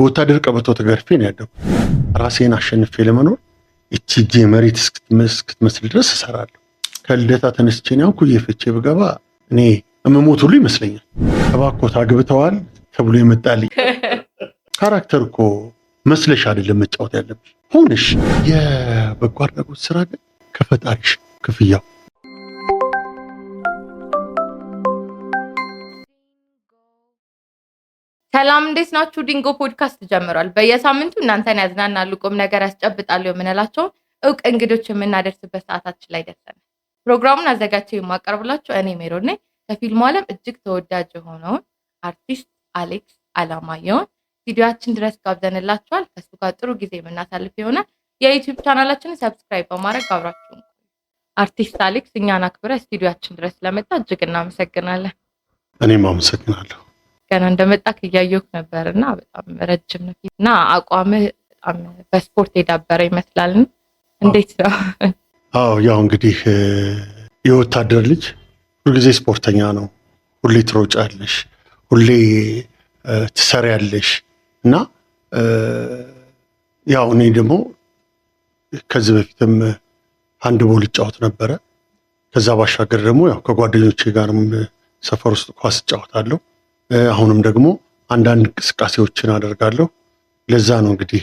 በወታደር ቀበቶ ተገርፌ ነው ያደኩት። ራሴን አሸንፌ ለመኖር እቺ መሬት እስክትመስል ድረስ እሰራለሁ። ከልደታ ተነስቼ ነው ኩዬ ፍቼ ብገባ እኔ እመሞት ሁሉ ይመስለኛል። እባክዎት አግብተዋል ተብሎ የመጣልኝ ካራክተር እኮ መስለሽ አይደለም መጫወት ያለብሽ ሆነሽ። የበጎ አድራጎት ስራ ግን ከፈጣሪሽ ክፍያው። ሰላም እንዴት ናችሁ? ዲንጎ ፖድካስት ጀምሯል። በየሳምንቱ እናንተን ያዝናናሉ፣ ቁም ነገር ያስጨብጣሉ የምንላቸውን እውቅ እንግዶች የምናደርስበት ሰዓታችን ላይ ደርሰናል። ፕሮግራሙን አዘጋጅቼ የማቀርብላችሁ እኔ ሜሮን ነኝ። ከፊልሙ ዓለም እጅግ ተወዳጅ የሆነውን አርቲስት አሌክስ አለማየሁን ስቱዲዮአችን ድረስ ጋብዘንላችኋል። ከሱ ጋር ጥሩ ጊዜ የምናሳልፍ ይሆናል። የዩቲዩብ ቻናላችንን ሰብስክራይብ በማድረግ አብራችሁ። አርቲስት አሌክስ እኛን አክብረህ ስቱዲዮአችን ድረስ ስለመጣ እጅግ እናመሰግናለን። እኔም አመሰግናለሁ። ገና እንደመጣክ እያየሁህ ነበርና በጣም ረጅም ነው እና አቋምህ በጣም በስፖርት የዳበረ ይመስላል። እንዴት ነው? አዎ ያው እንግዲህ የወታደር ልጅ ሁልጊዜ ስፖርተኛ ነው። ሁሌ ትሮጫለሽ፣ ሁሌ ትሰሪያለሽ እና ያው እኔ ደግሞ ከዚህ በፊትም ሃንድቦል እጫወት ነበረ። ከዛ ባሻገር ደግሞ ያው ከጓደኞቼ ጋርም ሰፈር ውስጥ ኳስ እጫወታለሁ። አሁንም ደግሞ አንዳንድ እንቅስቃሴዎችን አደርጋለሁ። ለዛ ነው እንግዲህ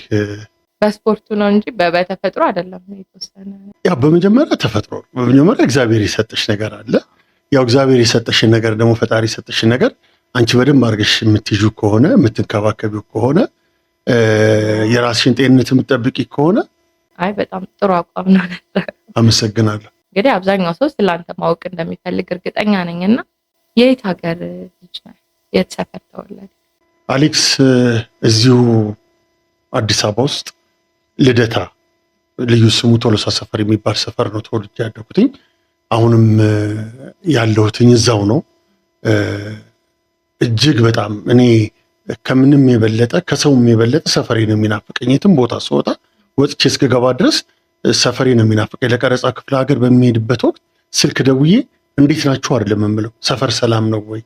በስፖርቱ ነው እንጂ በተፈጥሮ አይደለም። የተወሰነ ያው በመጀመሪያ ተፈጥሮ ነው። በመጀመሪያ እግዚአብሔር የሰጠሽ ነገር አለ። ያው እግዚአብሔር የሰጠሽን ነገር ደግሞ ፈጣሪ የሰጠሽን ነገር አንቺ በደንብ አድርገሽ የምትይዙ ከሆነ የምትንከባከቢው ከሆነ የራስሽን ጤንነት የምትጠብቂ ከሆነ አይ በጣም ጥሩ አቋም ነው። አመሰግናለሁ። እንግዲህ አብዛኛው ሰው ስለአንተ ማወቅ እንደሚፈልግ እርግጠኛ ነኝና የት ሀገር ልጅ ነህ? የት ሰፈር ተወለደ? አሌክስ እዚሁ አዲስ አበባ ውስጥ ልደታ ልዩ ስሙ ቶሎሳ ሰፈር የሚባል ሰፈር ነው ተወልጄ ያደኩትኝ። አሁንም ያለሁትኝ እዛው ነው። እጅግ በጣም እኔ ከምንም የበለጠ ከሰውም የበለጠ ሰፈሬ ነው የሚናፍቀኝ። የትም ቦታ ስወጣ ወጥቼ እስክገባ ድረስ ሰፈሬ ነው የሚናፍቀኝ። ለቀረጻ ክፍለ ሀገር በሚሄድበት ወቅት ስልክ ደውዬ እንዴት ናችሁ አይደለም የምለው፣ ሰፈር ሰላም ነው ወይ?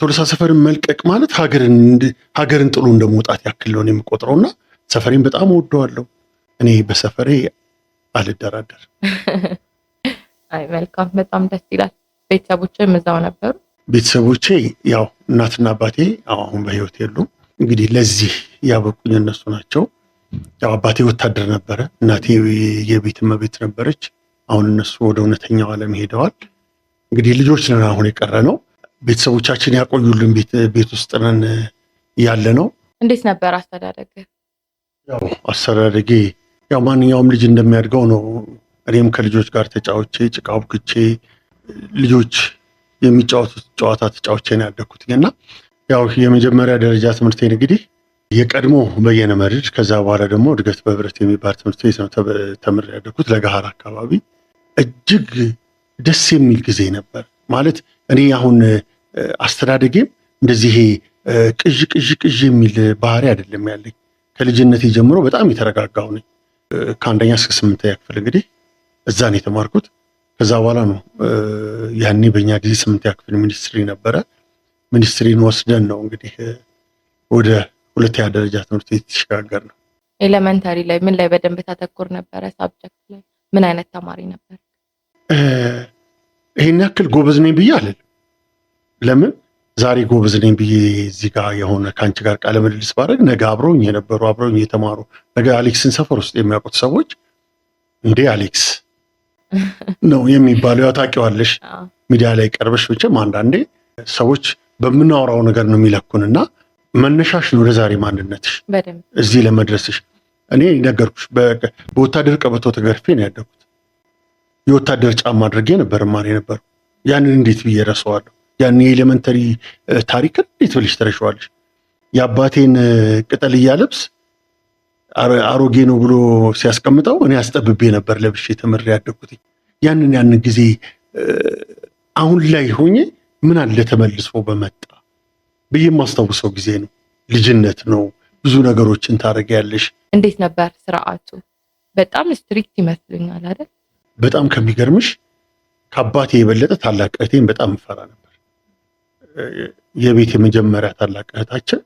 ቶሎሳ ሰፈርን መልቀቅ ማለት ሀገርን ጥሎ እንደመውጣት ያክል ነው የምቆጥረውና ሰፈሬን በጣም እወደዋለሁ። እኔ በሰፈሬ አልደራደር። አይ መልካም፣ በጣም ደስ ይላል። ቤተሰቦችም እዛው ነበሩ? ቤተሰቦቼ ያው እናትና አባቴ አሁን በህይወት የሉም። እንግዲህ ለዚህ ያበቁኝ እነሱ ናቸው። ያው አባቴ ወታደር ነበረ፣ እናቴ የቤት እመቤት ነበረች። አሁን እነሱ ወደ እውነተኛው ዓለም ሄደዋል። እንግዲህ ልጆች ነን አሁን የቀረ ነው። ቤተሰቦቻችን ያቆዩልን ቤት ውስጥ ነን ያለ ነው። እንዴት ነበር አስተዳደግ? ያው አስተዳደጌ ያው ማንኛውም ልጅ እንደሚያድገው ነው። እኔም ከልጆች ጋር ተጫውቼ ጭቃ አቡክቼ ልጆች የሚጫወቱት ጨዋታ ተጫውቼ ነው ያደኩትኝ እና ያው የመጀመሪያ ደረጃ ትምህርቴን እንግዲህ የቀድሞ በየነ መርድ፣ ከዛ በኋላ ደግሞ እድገት በህብረት የሚባል ትምህርት ቤት ነው ተምሬ ያደኩት ለገሃር አካባቢ። እጅግ ደስ የሚል ጊዜ ነበር። ማለት እኔ አሁን አስተዳደጌም እንደዚህ ቅዥ የሚል ባህሪ አይደለም ያለኝ። ከልጅነቴ ጀምሮ በጣም የተረጋጋው ነኝ። ከአንደኛ እስከ 8ኛ ክፍል እንግዲህ እዛ ነው የተማርኩት። ከዛ በኋላ ነው ያኔ በእኛ ጊዜ 8ኛ ክፍል ሚኒስትሪ ነበረ። ሚኒስትሪን ወስደን ነው እንግዲህ ወደ 2ኛ ደረጃ ትምህርት ቤት ተሸጋገር ነው። ኤሌመንታሪ ላይ ምን ላይ በደንብ ታተኩር ነበረ? ሳብጀክት ላይ ምን አይነት ተማሪ ነበር? ይሄን ያክል ጎበዝ ነኝ ብዬ አልልም። ለምን ዛሬ ጎበዝ ነኝ ብዬ እዚህ ጋር የሆነ ከአንቺ ጋር ቃለ ምልልስ ባደርግ ነገ አብረውኝ የነበሩ አብረውኝ የተማሩ ነገ አሌክስን ሰፈር ውስጥ የሚያውቁት ሰዎች እንዴ አሌክስ ነው የሚባለው። ያው ታውቂዋለሽ ሚዲያ ላይ ቀርበሽ ብቻም አንዳንዴ ሰዎች በምናወራው ነገር ነው የሚለኩንና መነሻሽ ነው ለዛሬ ማንነትሽ እዚህ ለመድረስሽ። እኔ ነገርኩሽ በወታደር ቀበቶ ተገርፌ ነው ያደኩት። የወታደር ጫማ አድርጌ ነበር ማር የነበረው። ያንን እንዴት ብዬ ረሳዋለሁ? ያን የኤሌመንተሪ ታሪክን እንዴት ብለሽ ትረሺዋለሽ? የአባቴን ቅጠልያ ልብስ አሮጌ ነው ብሎ ሲያስቀምጠው እኔ አስጠብቤ ነበር ለብሼ ተምሬ ያደኩት። ያንን ጊዜ አሁን ላይ ሆኜ ምን አለ ተመልሶ በመጣ ብዬ የማስታውሰው ጊዜ ነው። ልጅነት ነው። ብዙ ነገሮችን ታደርጊያለሽ። እንዴት ነበር ስርዓቱ? በጣም ስትሪክት ይመስሉኛል አይደል? በጣም ከሚገርምሽ ከአባቴ የበለጠ ታላቅ እህቴን በጣም እፈራ ነበር። የቤት የመጀመሪያ ታላቅ እህታችን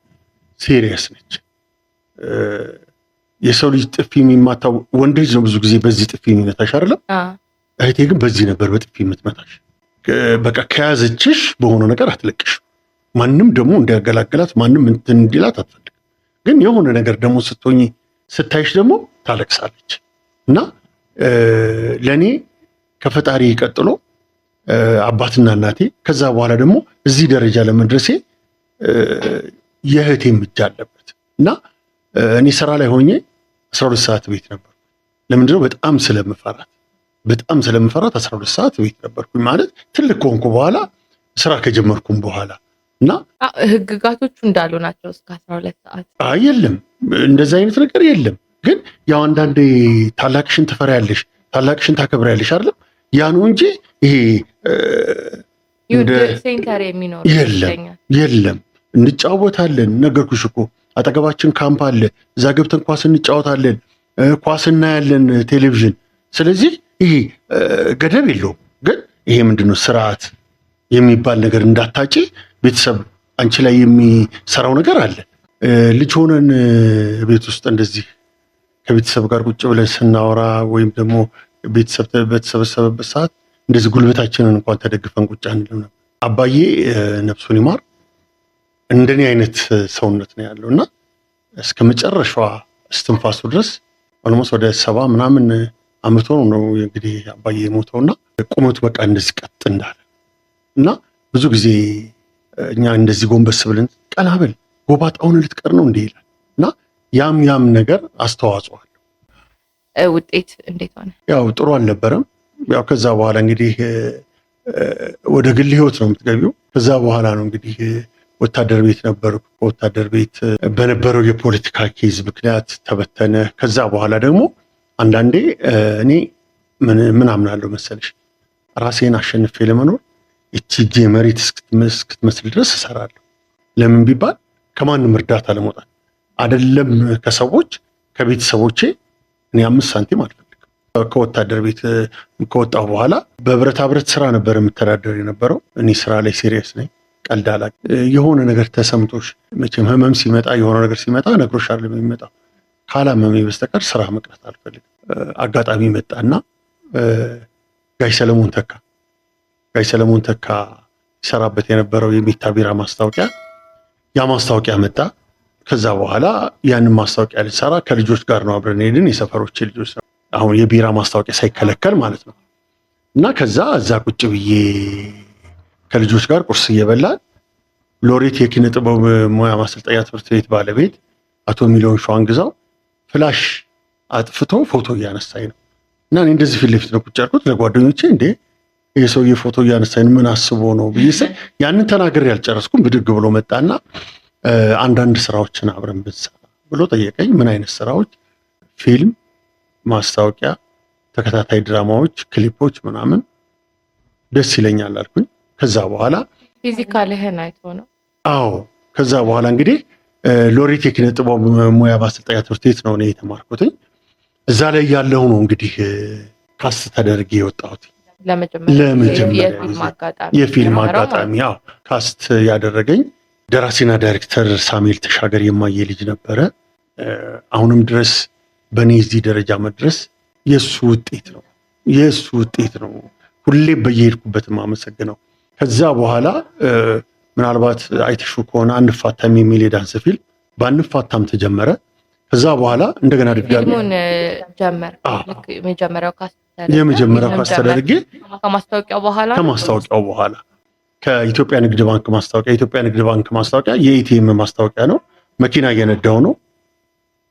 ሲሪየስ ነች። የሰው ልጅ ጥፊ የሚማታው ወንድ ልጅ ነው ብዙ ጊዜ በዚህ ጥፊ የሚመታሽ አይደለም። እህቴ ግን በዚህ ነበር በጥፊ የምትመታሽ። በቃ ከያዘችሽ በሆነ ነገር አትለቅሽ። ማንም ደግሞ እንዲያገላግላት ማንም እንትን እንዲላት አትፈልግ። ግን የሆነ ነገር ደግሞ ስትሆኚ ስታይሽ ደግሞ ታለቅሳለች። እና ለእኔ ከፈጣሪ ቀጥሎ አባትና እናቴ፣ ከዛ በኋላ ደግሞ እዚህ ደረጃ ለመድረሴ የእህቴም እጅ አለበት። እና እኔ ስራ ላይ ሆኜ 12 ሰዓት ቤት ነበር። ለምንድነው? በጣም ስለምፈራት 12 ሰዓት ቤት ነበርኩኝ። ማለት ትልቅ ከሆንኩ በኋላ ስራ ከጀመርኩም በኋላ እና ህግጋቶቹ እንዳሉ ናቸው። እስከ 12 ሰዓት የለም እንደዚህ አይነት ነገር የለም። ግን ያው አንዳንዴ ታላቅሽን ትፈሪያለሽ፣ ታላቅሽን ታከብሪያለሽ አይደለም? ያ ነው እንጂ ይሄ ሴንተር የሚኖር የለም። እንጫወታለን። ነገርኩሽ እኮ አጠገባችን ካምፕ አለ። እዛ ገብተን ኳስ እንጫወታለን፣ ኳስ እናያለን ቴሌቪዥን። ስለዚህ ይሄ ገደብ የለውም። ግን ይሄ ምንድነው ስርዓት የሚባል ነገር እንዳታጪ ቤተሰብ አንቺ ላይ የሚሰራው ነገር አለ። ልጅ ሆነን ቤት ውስጥ እንደዚህ ከቤተሰብ ጋር ቁጭ ብለን ስናወራ ወይም ደግሞ ቤተሰብ በተሰበሰበበት ሰዓት እንደዚህ ጉልበታችንን እንኳን ተደግፈን ቁጭ አንልም ነበር። አባዬ ነፍሱን ይማር እንደኔ አይነት ሰውነት ነው ያለው እና እስከ መጨረሻዋ እስትንፋሱ ድረስ ኦልሞስት ወደ 70 ምናምን አመት ነው እንግዲህ አባዬ የሞተውና ቁመቱ በቃ እንደዚህ ቀጥ እንዳለ እና ብዙ ጊዜ እኛ እንደዚህ ጎንበስ ብለን ቀና በል ጎባጣውን ልትቀር ነው እንዴ ይላል እና ያም ነገር አስተዋጽኦ አለው። ውጤት እንዴት ሆነ? ያው ጥሩ አልነበረም። ያው ከዛ በኋላ እንግዲህ ወደ ግል ህይወት ነው የምትገቢው። ከዛ በኋላ ነው እንግዲህ ወታደር ቤት ነበርኩ። ወታደር ቤት በነበረው የፖለቲካ ኬዝ ምክንያት ተበተነ። ከዛ በኋላ ደግሞ አንዳንዴ እኔ ምን አምናለሁ መሰለሽ፣ ራሴን አሸንፌ ለመኖር እቺ መሬት እስክትመስል ድረስ እሰራለሁ። ለምን ቢባል ከማንም እርዳታ ለመውጣት አይደለም፣ ከሰዎች ከቤተሰቦቼ እኔ 5 ሳንቲም አልፈልግም። ከወታደር ቤት ከወጣሁ በኋላ በብረታ ብረት ስራ ነበር የምተዳደር የነበረው። እኔ ስራ ላይ ሲሪየስ ነኝ፣ ቀልድ አላውቅም። የሆነ ነገር ተሰምቶሽ መቼም ህመም ሲመጣ የሆነ ነገር ሲመጣ ነግሮሽ አይደለም የሚመጣው። ካላመመኝ በስተቀር ስራ መቅረት አልፈልግም። አጋጣሚ መጣና ጋሽ ሰለሞን ተካ ይሰራበት የነበረው የሚታ ቢራ ማስታወቂያ፣ ያ ማስታወቂያ መጣ። ከዛ በኋላ ያንን ማስታወቂያ ልሰራ ከልጆች ጋር ነው አብረን ሄድን። የሰፈሮች ልጆች አሁን የቢራ ማስታወቂያ ሳይከለከል ማለት ነው። እና ከዛ እዛ ቁጭ ብዬ ከልጆች ጋር ቁርስ እየበላን ሎሬት የኪነ ጥበብ ሙያ ማሰልጠኛ ትምህርት ቤት ባለቤት አቶ ሚሊዮን ሸዋንግዛው ፍላሽ አጥፍቶ ፎቶ እያነሳኝ ነው። እና እኔ እንደዚህ ፊት ለፊት ነው ቁጭ ያልኩት። ለጓደኞቼ እንዴ ይሄ ሰውዬ ፎቶ እያነሳኝ ምን አስቦ ነው ብዬ ስል ያንን ተናግሬ ያልጨረስኩም ብድግ ብሎ መጣና አንዳንድ ስራዎችን አብረን ብንሰራ ብሎ ጠየቀኝ። ምን አይነት ስራዎች? ፊልም፣ ማስታወቂያ፣ ተከታታይ ድራማዎች፣ ክሊፖች ምናምን ደስ ይለኛል አልኩኝ። ከዛ በኋላ ፊዚካልህን አይቶ ነው? አዎ። ከዛ በኋላ እንግዲህ ሎሬት የኪነ ጥበብ ሙያ ማሰልጠኛ ትምህርት ቤት ነው እኔ የተማርኩትኝ። እዛ ላይ ያለው ነው እንግዲህ ካስት ተደርጌ የወጣሁት ለመጀመሪያ የፊልም አጋጣሚ። ያው ካስት ያደረገኝ ደራሲና ዳይሬክተር ሳሙኤል ተሻገር የማየ ልጅ ነበረ። አሁንም ድረስ በእኔ እዚህ ደረጃ መድረስ የእሱ ውጤት ነው። ሁሌ በየሄድኩበት የማመሰግነው። ከዛ በኋላ ምናልባት አይተሹ ከሆነ አንፋታም የሚል የዳንስ ፊልም በአንፋታም ተጀመረ። ከዛ በኋላ እንደገና ድጋሚ የመጀመሪያው ካስት ተደርጌ ከማስታወቂያው በኋላ ከኢትዮጵያ ንግድ ባንክ ማስታወቂያ የኢቲኤም ማስታወቂያ ነው። መኪና እየነዳው ነው።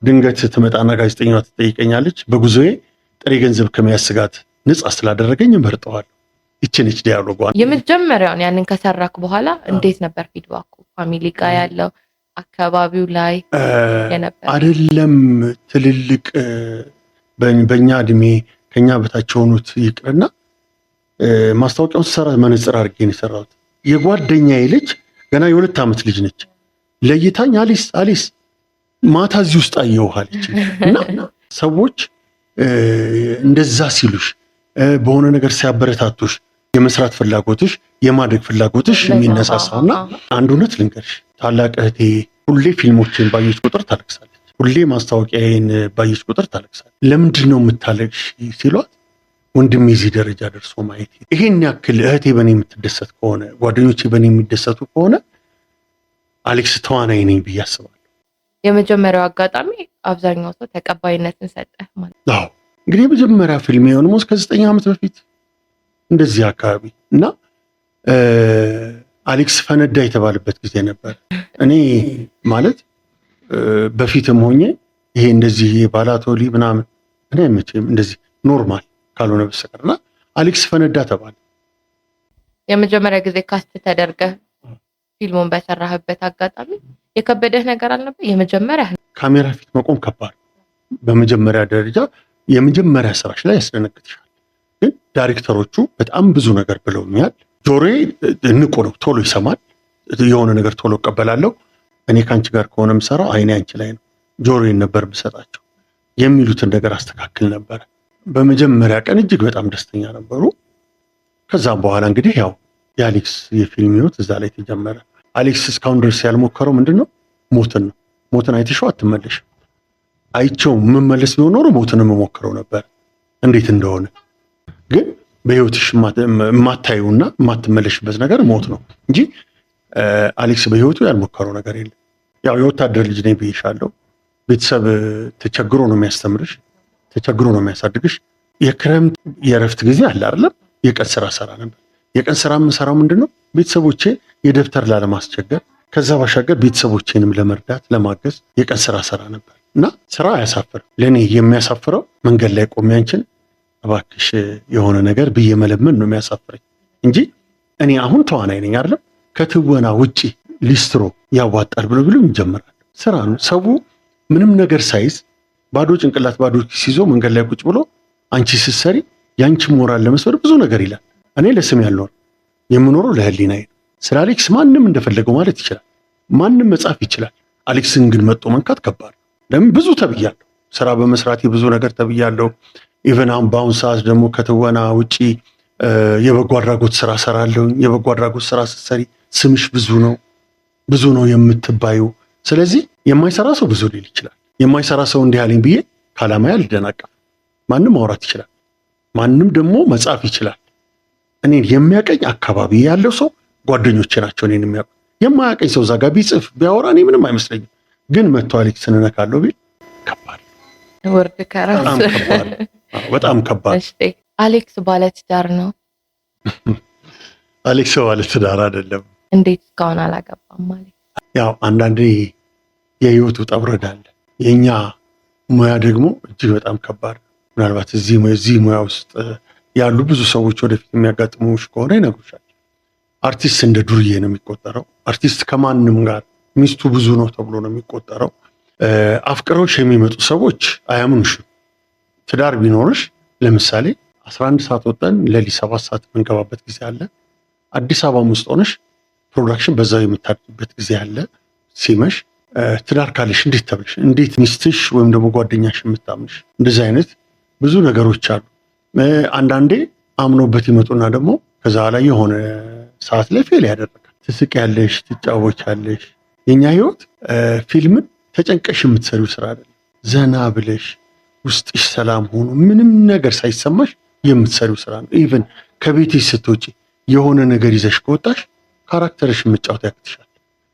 ድንገት ትመጣና ጋዜጠኛዋ ትጠይቀኛለች። በጉዞዬ ጥሬ ገንዘብ ከመያዝ ስጋት ነጻ ስላደረገኝ እመርጠዋለሁ። ይችነች ዲያሎጓ። የመጀመሪያውን ያንን ከሰራክ በኋላ እንዴት ነበር ፊድባኩ? ፋሚሊ ጋር ያለው አካባቢው ላይ የነበር አይደለም። ትልልቅ በእኛ እድሜ ከኛ በታች የሆኑት ይቅርና ማስታወቂያውን ስሰራ መነጽር አድርጌ ነው የሰራሁት። የጓደኛዬ ልጅ ገና የ2 ዓመት ልጅ ነች። ለይታኝ አሊስ ማታ እዚህ ውስጥ አየሁህ አለች። እና ሰዎች እንደዛ ሲሉሽ በሆነ ነገር ሲያበረታቱሽ የመስራት ፍላጎትሽ የማደግ ፍላጎትሽ የሚነሳሳውና አንድ እውነት ልንገርሽ፣ ታላቅ እህቴ ሁሌ ፊልሞችን ባየች ቁጥር ታለቅሳለች። ሁሌ ማስታወቂያዬን ባየች ቁጥር ታለቅሳለች። ለምንድን ነው የምታለቅሽ ሲሏት ወንድሜ እዚህ ደረጃ ደርሶ ማየት ይሄን ያክል እህቴ በእኔ የምትደሰት ከሆነ ጓደኞቼ በእኔ የሚደሰቱ ከሆነ አሌክስ ተዋናይ ነኝ ብዬ አስባለሁ። የመጀመሪያው አጋጣሚ አብዛኛው ሰው ተቀባይነትን ሰጠ ማለት ነው። አዎ እንግዲህ የመጀመሪያ ፊልም የሆነ ሞስ ከ9 ዓመት በፊት እንደዚህ አካባቢ እና አሌክስ ፈነዳ የተባለበት ጊዜ ነበር። እኔ ማለት በፊትም ሆኜ ይሄ እንደዚህ ባላቶሊ ምናምን እኔ አይመቸኝም እንደዚህ ኖርማል ካልሆነ በስተቀርና አሌክስ ፈነዳ ተባለ። የመጀመሪያ ጊዜ ካስት ተደርገህ ፊልሙን በሰራህበት አጋጣሚ የከበደህ ነገር አልነበር? የመጀመሪያ ካሜራ ፊት መቆም ከባድ፣ በመጀመሪያ ደረጃ የመጀመሪያ ስራሽ ላይ ያስደነግጥሻል። ግን ዳይሬክተሮቹ በጣም ብዙ ነገር ብለውኛል። ጆሮዬ ንቁ ነው፣ ቶሎ ይሰማል። የሆነ ነገር ቶሎ እቀበላለሁ። እኔ ከአንቺ ጋር ከሆነ የምሰራው አይኔ አንቺ ላይ ነው፣ ጆሮዬን ነበር ብሰጣቸው የሚሉትን ነገር አስተካክል ነበረ። በመጀመሪያ ቀን እጅግ በጣም ደስተኛ ነበሩ። ከዛም በኋላ እንግዲህ ያው የአሌክስ የፊልም ህይወት እዛ ላይ ተጀመረ። አሌክስ እስካሁን ድረስ ያልሞከረው ምንድን ነው? ሞትን ነው። ሞትን አይተሽው አትመለሽም። አይቼው የምመለስ ቢሆን ኖሮ ሞትን የምሞክረው ነበር እንዴት እንደሆነ። ግን በህይወትሽ የማታዩና የማትመለሽበት ነገር ሞት ነው እንጂ አሌክስ በህይወቱ ያልሞከረው ነገር የለም። ያው የወታደር ልጅ ነኝ ብዬሻለሁ። ቤተሰብ ተቸግሮ ነው የሚያስተምርሽ፣ ተቸግሮ ነው የሚያሳድግሽ። የክረምት የእረፍት ጊዜ አለ አይደለም? የቀን ስራ ሰራ ነበር። የቀን ስራ የምሰራው ምንድን ነው? ቤተሰቦቼ የደብተር ላለማስቸገር፣ ከዛ ባሻገር ቤተሰቦቼንም ለመርዳት ለማገዝ የቀን ስራ ሰራ ነበር እና ስራ አያሳፍርም። ለእኔ የሚያሳፍረው መንገድ ላይ ቆሜ አንቺን እባክሽ የሆነ ነገር ብዬ መለመን ነው የሚያሳፍረኝ እንጂ እኔ አሁን ተዋናይ ነኝ አይደለም? ከትወና ውጪ ሊስትሮ ያዋጣል ብሎ ይጀምራል። ስራ ነው። ሰው ምንም ነገር ሳይዝ ባዶ ጭንቅላት ባዶ ኪስ ይዞ መንገድ ላይ ቁጭ ብሎ አንቺ ስትሰሪ ያንቺ ሞራል ለመስበር ብዙ ነገር ይላል። እኔ ለስም ያልኖር የምኖረው ለህሊናዬ ነው። ስለ አሌክስ ማንም እንደፈለገው ማለት ይችላል፣ ማንም መጻፍ ይችላል። አሌክስን ግን መጥቶ መንካት ከባድ። ለምን? ብዙ ተብያለሁ። ስራ በመስራቴ ብዙ ነገር ተብያለሁ። ኢቨን አሁን በአሁን ሰዓት ደግሞ ከትወና ውጪ የበጎ አድራጎት ስራ ሰራለሁ። የበጎ አድራጎት ስራ ስትሰሪ ስምሽ ብዙ ነው የምትባዩ። ስለዚህ የማይሰራ ሰው ብዙ ሊል ይችላል። የማይሰራ ሰው እንዲህ አለኝ ብዬ ካላማያ አልደናቀፍ። ማንም ማውራት ይችላል፣ ማንም ደግሞ መጻፍ ይችላል። እኔን የሚያቀኝ አካባቢ ያለው ሰው ጓደኞቼ ናቸው እኔን የሚያውቁ። የማያቀኝ ሰው እዛ ጋር ቢጽፍ ቢያወራ እኔ ምንም አይመስለኝም። ግን መጥቶ አሌክስን እነካለሁ ቢል ከባድ፣ ወርድ ከራስ በጣም ከባድ። አሌክስ ባለትዳር ነው? አሌክስ ባለትዳር አይደለም። እንዴት እስካሁን አላገባም ማለት? ያው አንዳንዴ የህይወት ውጣ ውረድ አለ። የኛ ሙያ ደግሞ እጅግ በጣም ከባድ። ምናልባት እዚህ ሙያ ውስጥ ያሉ ብዙ ሰዎች ወደፊት የሚያጋጥሙሽ ከሆነ ይነግሩሻል። አርቲስት እንደ ዱርዬ ነው የሚቆጠረው። አርቲስት ከማንም ጋር ሚስቱ ብዙ ነው ተብሎ ነው የሚቆጠረው። አፍቅረውሽ የሚመጡ ሰዎች አያምኑሽም። ትዳር ቢኖርሽ ለምሳሌ 11 ሰዓት ወጠን ሌሊት 7 ሰዓት የምንገባበት ጊዜ አለ። አዲስ አበባ ውስጥ ሆነሽ ፕሮዳክሽን በዛው የምታድርበት ጊዜ አለ። ሲመሽ ትዳር ካለሽ እንዴት ተብለሽ እንዴት ሚስትሽ ወይም ደግሞ ጓደኛሽ የምታምንሽ? እንደዚህ አይነት ብዙ ነገሮች አሉ። አንዳንዴ አምኖበት ይመጡና ደግሞ ከዛ ላይ የሆነ ሰዓት ላይ ፌል ያደርጋል። ትስቅ ያለሽ ትጫወች ያለሽ። የኛ ህይወት ፊልምን ተጨንቀሽ የምትሰሪው ስራ አይደለም። ዘና ብለሽ ውስጥሽ ሰላም ሆኖ ምንም ነገር ሳይሰማሽ የምትሰሪው ስራ ነው። ኢቭን ከቤትሽ ስትወጪ የሆነ ነገር ይዘሽ ከወጣሽ ካራክተርሽን መጫወት ያቅትሻል።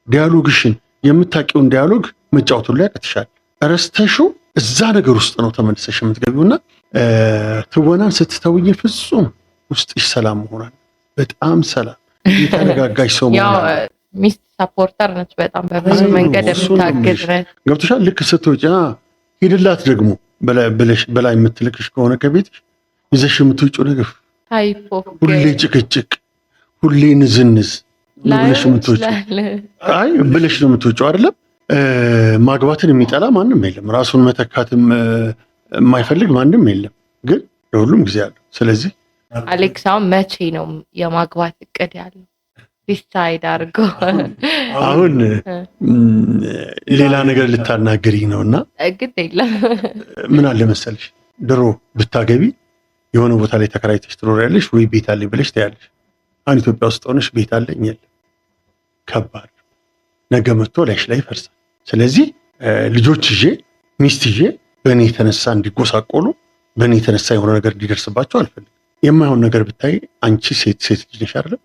ዲያሎግሽን የምታውቂውን ዲያሎግ መጫወቱን ላይ ያቅትሻል። ረስተሽው እዛ ነገር ውስጥ ነው ተመልሰሽ የምትገቢውና ትወናን ስትተውኝ ፍጹም ውስጥሽ ሰላም መሆናል። በጣም ሰላም የተረጋጋሽ ሰው መሆናል። ሚስት ሳፖርተር ነች፣ በጣም በብዙ መንገድ የምታግዝ ነች። ገብቶሻል። ልክ ስትወጪ ሂድላት ደግሞ በላይ የምትልክሽ ከሆነ ከቤትሽ ይዘሽ የምትውጪው ነገር ሁሌ ጭቅጭቅ፣ ሁሌ ንዝንዝ ብለሽ የምትወጪው ብለሽ ነው የምትወጪው አይደለም። ማግባትን የሚጠላ ማንም የለም። ራሱን መተካትም የማይፈልግ ማንም የለም። ግን ለሁሉም ጊዜ አለው። ስለዚህ አሌክስ አሁን መቼ ነው የማግባት እቅድ ያለው? ዲሳይድ አድርጎ አሁን ሌላ ነገር ልታናግሪኝ ነው እና ግድ የለም። ምን አለ መሰለሽ፣ ድሮ ብታገቢ የሆነ ቦታ ላይ ተከራይተሽ ትኖሪያለሽ ወይ ቤት አለኝ ብለሽ ትያለሽ። አሁን ኢትዮጵያ ውስጥ ሆነሽ ቤት አለኝ የለም፣ ከባድ ነገ መጥቶ ላይሽ ላይ ይፈርሳል። ስለዚህ ልጆች ይዤ ሚስትዬ በእኔ የተነሳ እንዲጎሳቆሉ በእኔ የተነሳ የሆነ ነገር እንዲደርስባቸው አልፈልግም። የማይሆን ነገር ብታይ አንቺ ሴት ልጅ ነሽ አይደለም?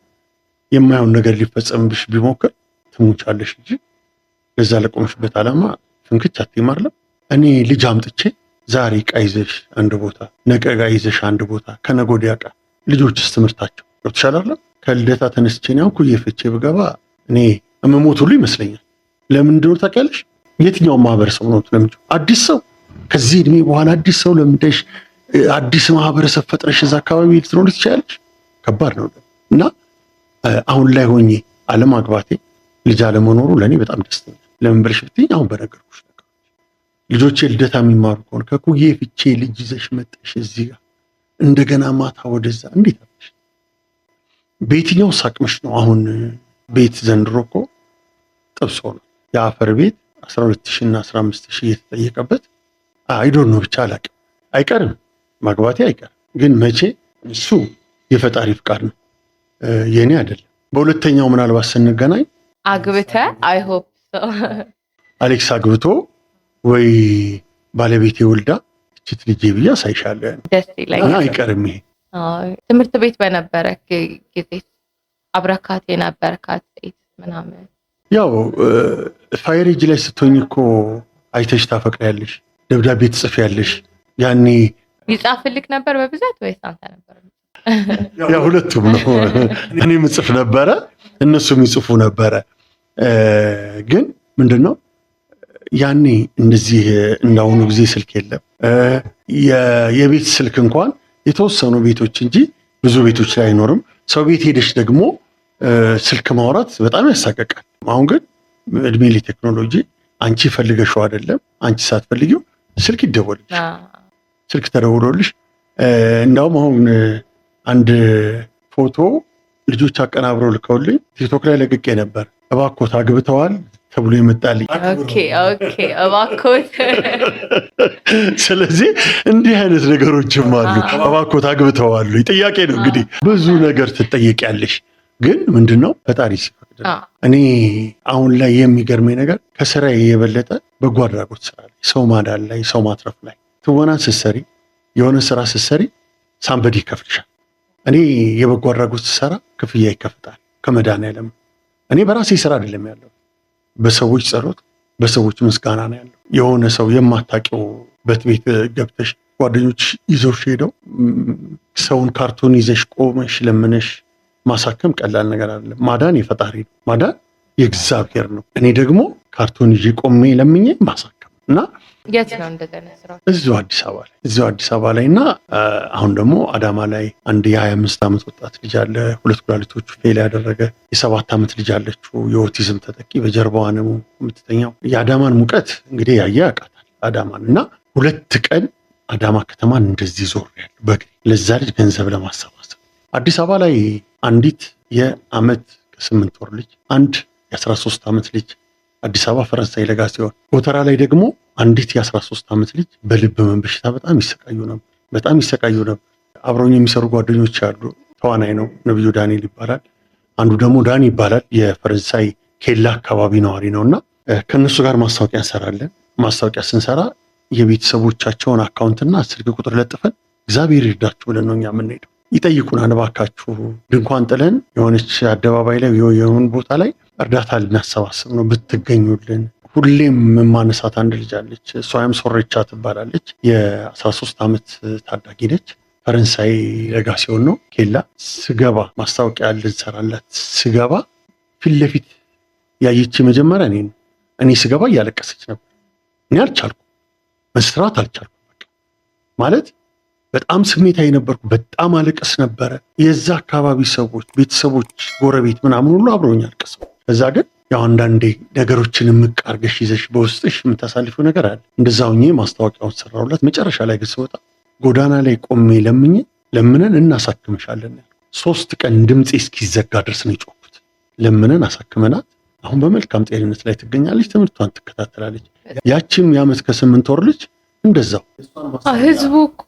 የማይሆን ነገር ሊፈጸምብሽ ቢሞክር ትሙቻለሽ እንጂ ለዛ ለቆምሽበት ዓላማ ፍንክች አትይም አይደለም? እኔ ልጅ አምጥቼ ዛሬ ዕቃ ይዘሽ አንድ ቦታ፣ ነገ ዕቃ ይዘሽ አንድ ቦታ፣ ከነገ ወዲያ ዕቃ፣ ልጆችስ ትምህርታቸው ገብቶሻል አይደለም? ከልደታ ተነስቼ ነው ኩዬ ፍቼ ብገባ እኔ እምሞት ሁሉ ይመስለኛል። ለምን እንደሆነ ታውቂያለሽ? የትኛው ማህበረሰብ ነው ለምንጭ አዲስ ሰው ከዚህ እድሜ በኋላ አዲስ ሰው ለምደሽ አዲስ ማህበረሰብ ፈጥረሽ እዛ አካባቢ ልትኖር ትችላለሽ? ከባድ ነው። እና አሁን ላይ ሆኜ አለማግባቴ ልጅ አለመኖሩ ለእኔ በጣም ደስተኛ። ለምን ብለሽ ብትይኝ አሁን በነገርኩሽ ነገሮች ልጆቼ ልደታ የሚማሩ ከሆነ ከኩዬ ፍቼ ልጅ ይዘሽ መጠሽ እዚህ ጋር እንደገና ማታ ወደዛ እንዴት አለሽ? በየትኛው ሳቅምሽ ነው? አሁን ቤት ዘንድሮ እኮ ጥብሶ ነው የአፈር ቤት 12,000 እና 15,000 እየተጠየቀበት አይዶን ነው ብቻ አላቅም። አይቀርም ማግባቴ አይቀርም፣ ግን መቼ እሱ የፈጣሪ ፍቃድ ነው የኔ አይደለም። በሁለተኛው ምናልባት ስንገናኝ አግብተ አይሆፕ አሌክስ አግብቶ ወይ ባለቤቴ ወልዳ እችት ልጄ ብዬ አሳይሻለሁ። ደስ ይለኛል። አይቀርም ይሄ። ትምህርት ቤት በነበረ ጊዜ አብረካት የነበርካት ሴት ምናምን ያው ፋየር ኤጅ ላይ ስትሆኝ እኮ አይተሽ ታፈቅሪያለሽ፣ ደብዳቤ ትጽፊያለሽ። ያኔ ይጻፍልክ ነበር በብዛት ወይስ አንተ ነበር? ያው ሁለቱም ነው። እኔ ምጽፍ ነበረ፣ እነሱም ይጽፉ ነበረ። ግን ምንድነው ያኔ እንደዚህ እንዳሁኑ ጊዜ ስልክ የለም። የቤት ስልክ እንኳን የተወሰኑ ቤቶች እንጂ ብዙ ቤቶች ላይ አይኖርም። ሰው ቤት ሄደሽ ደግሞ ስልክ ማውራት በጣም ያሳቀቃል። አሁን ግን እድሜ ለቴክኖሎጂ አንቺ ፈልገሽው አይደለም፣ አንቺ ሳትፈልጊው ስልክ ይደወልልሽ። ስልክ ተደውሎልሽ እንዳውም አሁን አንድ ፎቶ ልጆች አቀናብረው ልከውልኝ ቲክቶክ ላይ ለቅቄ ነበር። እባክዎት አግብተዋል ተብሎ ይመጣልኝ። ኦኬ እባክዎት። ስለዚህ እንዲህ አይነት ነገሮችም አሉ። እባክዎት አግብተዋል ጥያቄ ነው እንግዲህ። ብዙ ነገር ትጠየቂያለሽ። ግን ምንድነው ፈጣሪ ሲፈቅድ። እኔ አሁን ላይ የሚገርመኝ ነገር ከስራዬ የበለጠ በጎ አድራጎት ስራ ላይ፣ ሰው ማዳን ላይ፣ ሰው ማትረፍ ላይ። ትወናን ስትሰሪ፣ የሆነ ስራ ስትሰሪ ሳምበዲ ይከፍልሻል። እኔ የበጎ አድራጎት ስሰራ ክፍያ ይከፍታል ከመድኃኒዓለም። እኔ በራሴ ስራ አይደለም ያለው፣ በሰዎች ጸሎት፣ በሰዎች ምስጋና ነው ያለው። የሆነ ሰው የማታውቂውበት ቤት ገብተሽ ጓደኞች ይዘውሽ ሄደው ሰውን ካርቶን ይዘሽ ቆመሽ ለምነሽ ማሳከም ቀላል ነገር አይደለም። ማዳን የፈጣሪ ነው፣ ማዳን የእግዚአብሔር ነው። እኔ ደግሞ ካርቶን ይዤ ቆሜ ለምኜ ማሳከም እና የት ነው እንደገና ስራው? እዚሁ አዲስ አበባ ላይ እና አሁን ደግሞ አዳማ ላይ አንድ የ25 ዓመት ወጣት ልጅ አለ። 2 ኩላሊቶቹ ፌል ያደረገ የ7 ዓመት ልጅ አለችው፣ የኦቲዝም ተጠቂ፣ በጀርባዋ ነው የምትተኛው። የአዳማን ሙቀት እንግዲህ ያየ ያውቃታል አዳማን። እና 2 ቀን አዳማ ከተማን እንደዚህ ዞር ያለው በእግሬ ለዛ ልጅ ገንዘብ ለማሰባሰብ። አዲስ አበባ ላይ አንዲት የ1 ዓመት ከ8 ወር ልጅ፣ አንድ የ13 ዓመት ልጅ አዲስ አበባ ፈረንሳይ ለጋ ሲሆን፣ ጎተራ ላይ ደግሞ አንዲት የ13 ዓመት ልጅ በልብ ህመም በሽታ በጣም ይሰቃዩ ነበር። አብረውኝ የሚሰሩ ጓደኞች አሉ። ተዋናይ ነው፣ ነብዩ ዳንኤል ይባላል። አንዱ ደግሞ ዳኒ ይባላል፣ የፈረንሳይ ኬላ አካባቢ ነዋሪ ነው። እና ከእነሱ ጋር ማስታወቂያ እንሰራለን። ማስታወቂያ ስንሰራ የቤተሰቦቻቸውን አካውንትና ስልክ ቁጥር ለጥፈን እግዚአብሔር ይርዳችሁ ብለን ነው እኛ የምንሄደው። ይጠይቁናል፣ እባካችሁ ድንኳን ጥለን የሆነች አደባባይ ላይ የሆነ ቦታ ላይ እርዳታ ልናሰባስብ ነው ብትገኙልን። ሁሌም የማነሳት አንድ ልጅ አለች። እሷም ሶሬቻ ትባላለች። የ13 ዓመት ታዳጊ ነች። ፈረንሳይ ለጋ ሲሆን ነው ኬላ ስገባ ማስታወቂያ ልንሰራላት ስገባ ፊት ለፊት ያየች መጀመሪያ እኔ ስገባ እያለቀሰች ነበር። እኔ አልቻልኩም፣ መስራት አልቻልኩም። በቃ ማለት በጣም ስሜታዊ ነበርኩ። በጣም አለቀስ ነበረ። የዛ አካባቢ ሰዎች፣ ቤተሰቦች፣ ጎረቤት ምናምን ሁሉ አብረውኝ አልቀሰው። ከዛ ግን ያው አንዳንዴ ነገሮችን የምቃርገሽ ይዘሽ በውስጥሽ የምታሳልፈው ነገር አለ። እንደዛ ሆኜ ማስታወቂያውን ሰራሁላት። መጨረሻ ላይ ግን ስወጣ ጎዳና ላይ ቆሜ ለምነን እናሳክምሻለን። 3 ቀን ድምፄ እስኪዘጋ ድረስ ነው የጮኩት። ለምነን አሳክመናት አሁን በመልካም ጤንነት ላይ ትገኛለች። ትምህርቷን ትከታተላለች። ያቺም የ1 ዓመት ከ8 ወር ልጅ እንደዛው። ህዝቡ እኮ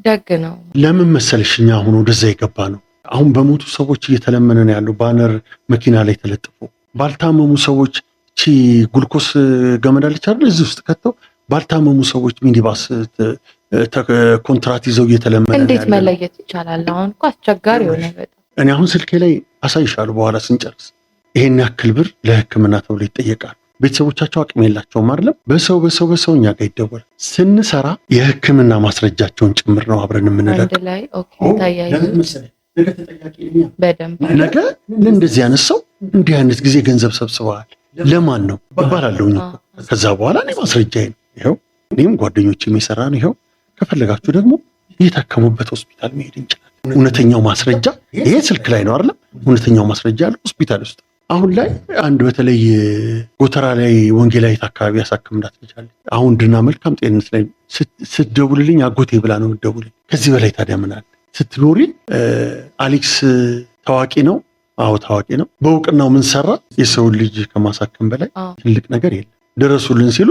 ደግ ነው። ለምን መሰለሽ እኛ አሁን ወደዛ የገባ ነው። አሁን በሞቱ ሰዎች እየተለመነ ነው ያለው። ባነር መኪና ላይ ተለጥፎ ባልታመሙ ሰዎች ጉልኮስ ገመዳለች አይደል እዚህ ውስጥ ከተው ባልታመሙ ሰዎች ሚኒባስ ኮንትራት ይዘው እየተለመደ እንዴት መለየት ይቻላል? አሁን እኮ አስቸጋሪ ሆነ በጣም። እኔ አሁን ስልኬ ላይ አሳይሻለሁ በኋላ ስንጨርስ። ይሄን ያክል ብር ለሕክምና ተብሎ ይጠየቃል። ቤተሰቦቻቸው አቅም የላቸውም አይደለም። በሰው እኛ ጋር ይደወላል። ስንሰራ የሕክምና ማስረጃቸውን ጭምር ነው አብረን የምንለቅ። አንድ ላይ ኦኬ ታያይዘው ነገ ለእንደዚህ አይነት ሰው እንዲህ አይነት ጊዜ ገንዘብ ሰብስበዋል ለማን ነው እባላለሁኝ። ከዛ በኋላ እኔ ማስረጃዬ ነው ይኸው፣ እኔም ጓደኞችም የሰራ ነው ይኸው። ከፈለጋችሁ ደግሞ የታከሙበት ሆስፒታል መሄድ እንችላለን። እውነተኛው ማስረጃ ይሄ ስልክ ላይ ነው አይደለም። እውነተኛው ማስረጃ ያለው ሆስፒታል ውስጥ። አሁን ላይ አንድ በተለይ ጎተራ ላይ ወንጌላዊት አካባቢ ያሳክምናት ልጃለች። አሁን ድና መልካም ጤንነት ላይ ስትደውልልኝ አጎቴ ብላ ነው የምትደውልኝ። ከዚህ በላይ ታዲያ ምን አለ? ስትኖሪ አሌክስ ታዋቂ ነው። አዎ ታዋቂ ነው። በእውቅናው ምን ሰራ? የሰውን ልጅ ከማሳከም በላይ ትልቅ ነገር የለም። ድረሱልን ሲሉ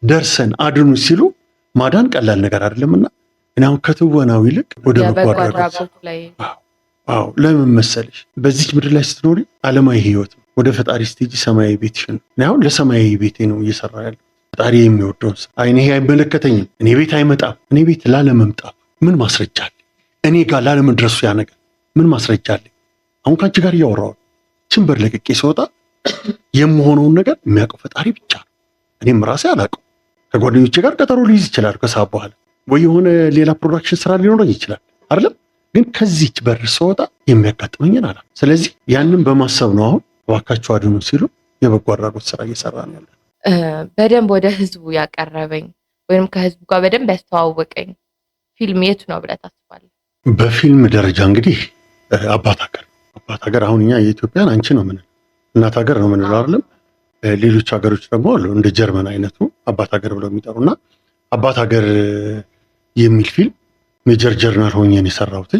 ደርሰን አድኑ ሲሉ ማዳን ቀላል ነገር አይደለምና እኔ አሁን ከትወናው ይልቅ ወደ በጎ አድራጎት ላይ ለምን መሰለሽ በዚች ምድር ላይ ስትኖሪ ዓለማዊ ህይወት ነው። ወደ ፈጣሪ ስትሄጂ ሰማያዊ ቤትሽ ነው። እኔ አሁን ለሰማያዊ ቤቴ ነው እየሰራ ያለው። ፈጣሪ የሚወደውን እኔ ይሄ አይመለከተኝም። እኔ ቤት አይመጣም። እኔ ቤት ላለመምጣት ምን ማስረጃ አለ? እኔ ጋር ላለመድረሱ ያ ነገር ምን ማስረጃ አለ? አሁን ከአንቺ ጋር እያወራሁ ችንበር ለቅቄ ሲወጣ የምሆነውን ነገር የሚያውቀው ፈጣሪ ብቻ ነው። እኔም ራሴ አላውቀው። ከጓደኞቼ ጋር ቀጠሮ ሊይዝ ይችላል። ከሰዓት በኋላ ወይ የሆነ ሌላ ፕሮዳክሽን ስራ ሊኖረኝ ይችላል አይደለም። ግን ከዚች በር ስወጣ የሚያጋጥመኝን አላ። ስለዚህ ያንን በማሰብ ነው አሁን እባካችሁ አድኑ ሲሉ የበጎ አድራጎት ስራ እየሰራ ነው ያለ። በደንብ ወደ ህዝቡ ያቀረበኝ ወይም ከህዝቡ ጋር በደንብ ያስተዋወቀኝ ፊልም የቱ ነው ብለህ ታስባለህ? በፊልም ደረጃ እንግዲህ አባት ሀገር አሁን እኛ የኢትዮጵያን አንቺ ነው ምንለው፣ እናት ሀገር ነው ምንለው አይደለም። ሌሎች ሀገሮች ደግሞ አሉ እንደ ጀርመን አይነቱ አባት ሀገር ብለው የሚጠሩና አባት ሀገር የሚል ፊልም ሜጀር ጀነራል ሆኜ ነው የሰራሁት።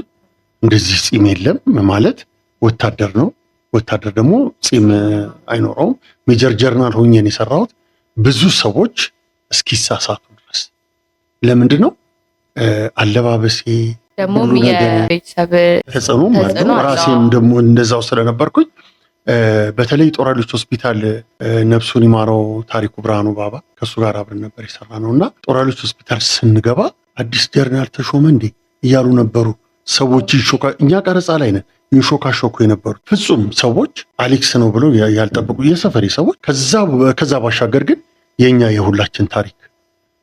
እንደዚህ ጺም የለም ማለት ወታደር ነው። ወታደር ደግሞ ጺም አይኖረውም። ሜጀር ጀነራል ሆኜ ነው የሰራሁት። ብዙ ሰዎች እስኪሳሳቱ ድረስ ለምንድን ነው አለባበሴ ደግሞ የቤተሰብ ተጽዕኖ ማለት ነው። ራሴም ደግሞ እንደዛው ስለነበርኩኝ በተለይ ጦር ኃይሎች ሆስፒታል ነፍሱን ይማረው ታሪኩ ብርሃኑ ባባ ከሱ ጋር አብረን ነበር የሰራ ነው እና ጦር ኃይሎች ሆስፒታል ስንገባ አዲስ ጀነራል ተሾመ እንዴ እያሉ ነበሩ ሰዎች። እኛ ቀረጻ ላይ ነን ይንሾካሾኩ የነበሩት ፍጹም ሰዎች አሌክስ ነው ብለው ያልጠበቁ የሰፈሪ ሰዎች። ከዛ ባሻገር ግን የኛ የሁላችን ታሪክ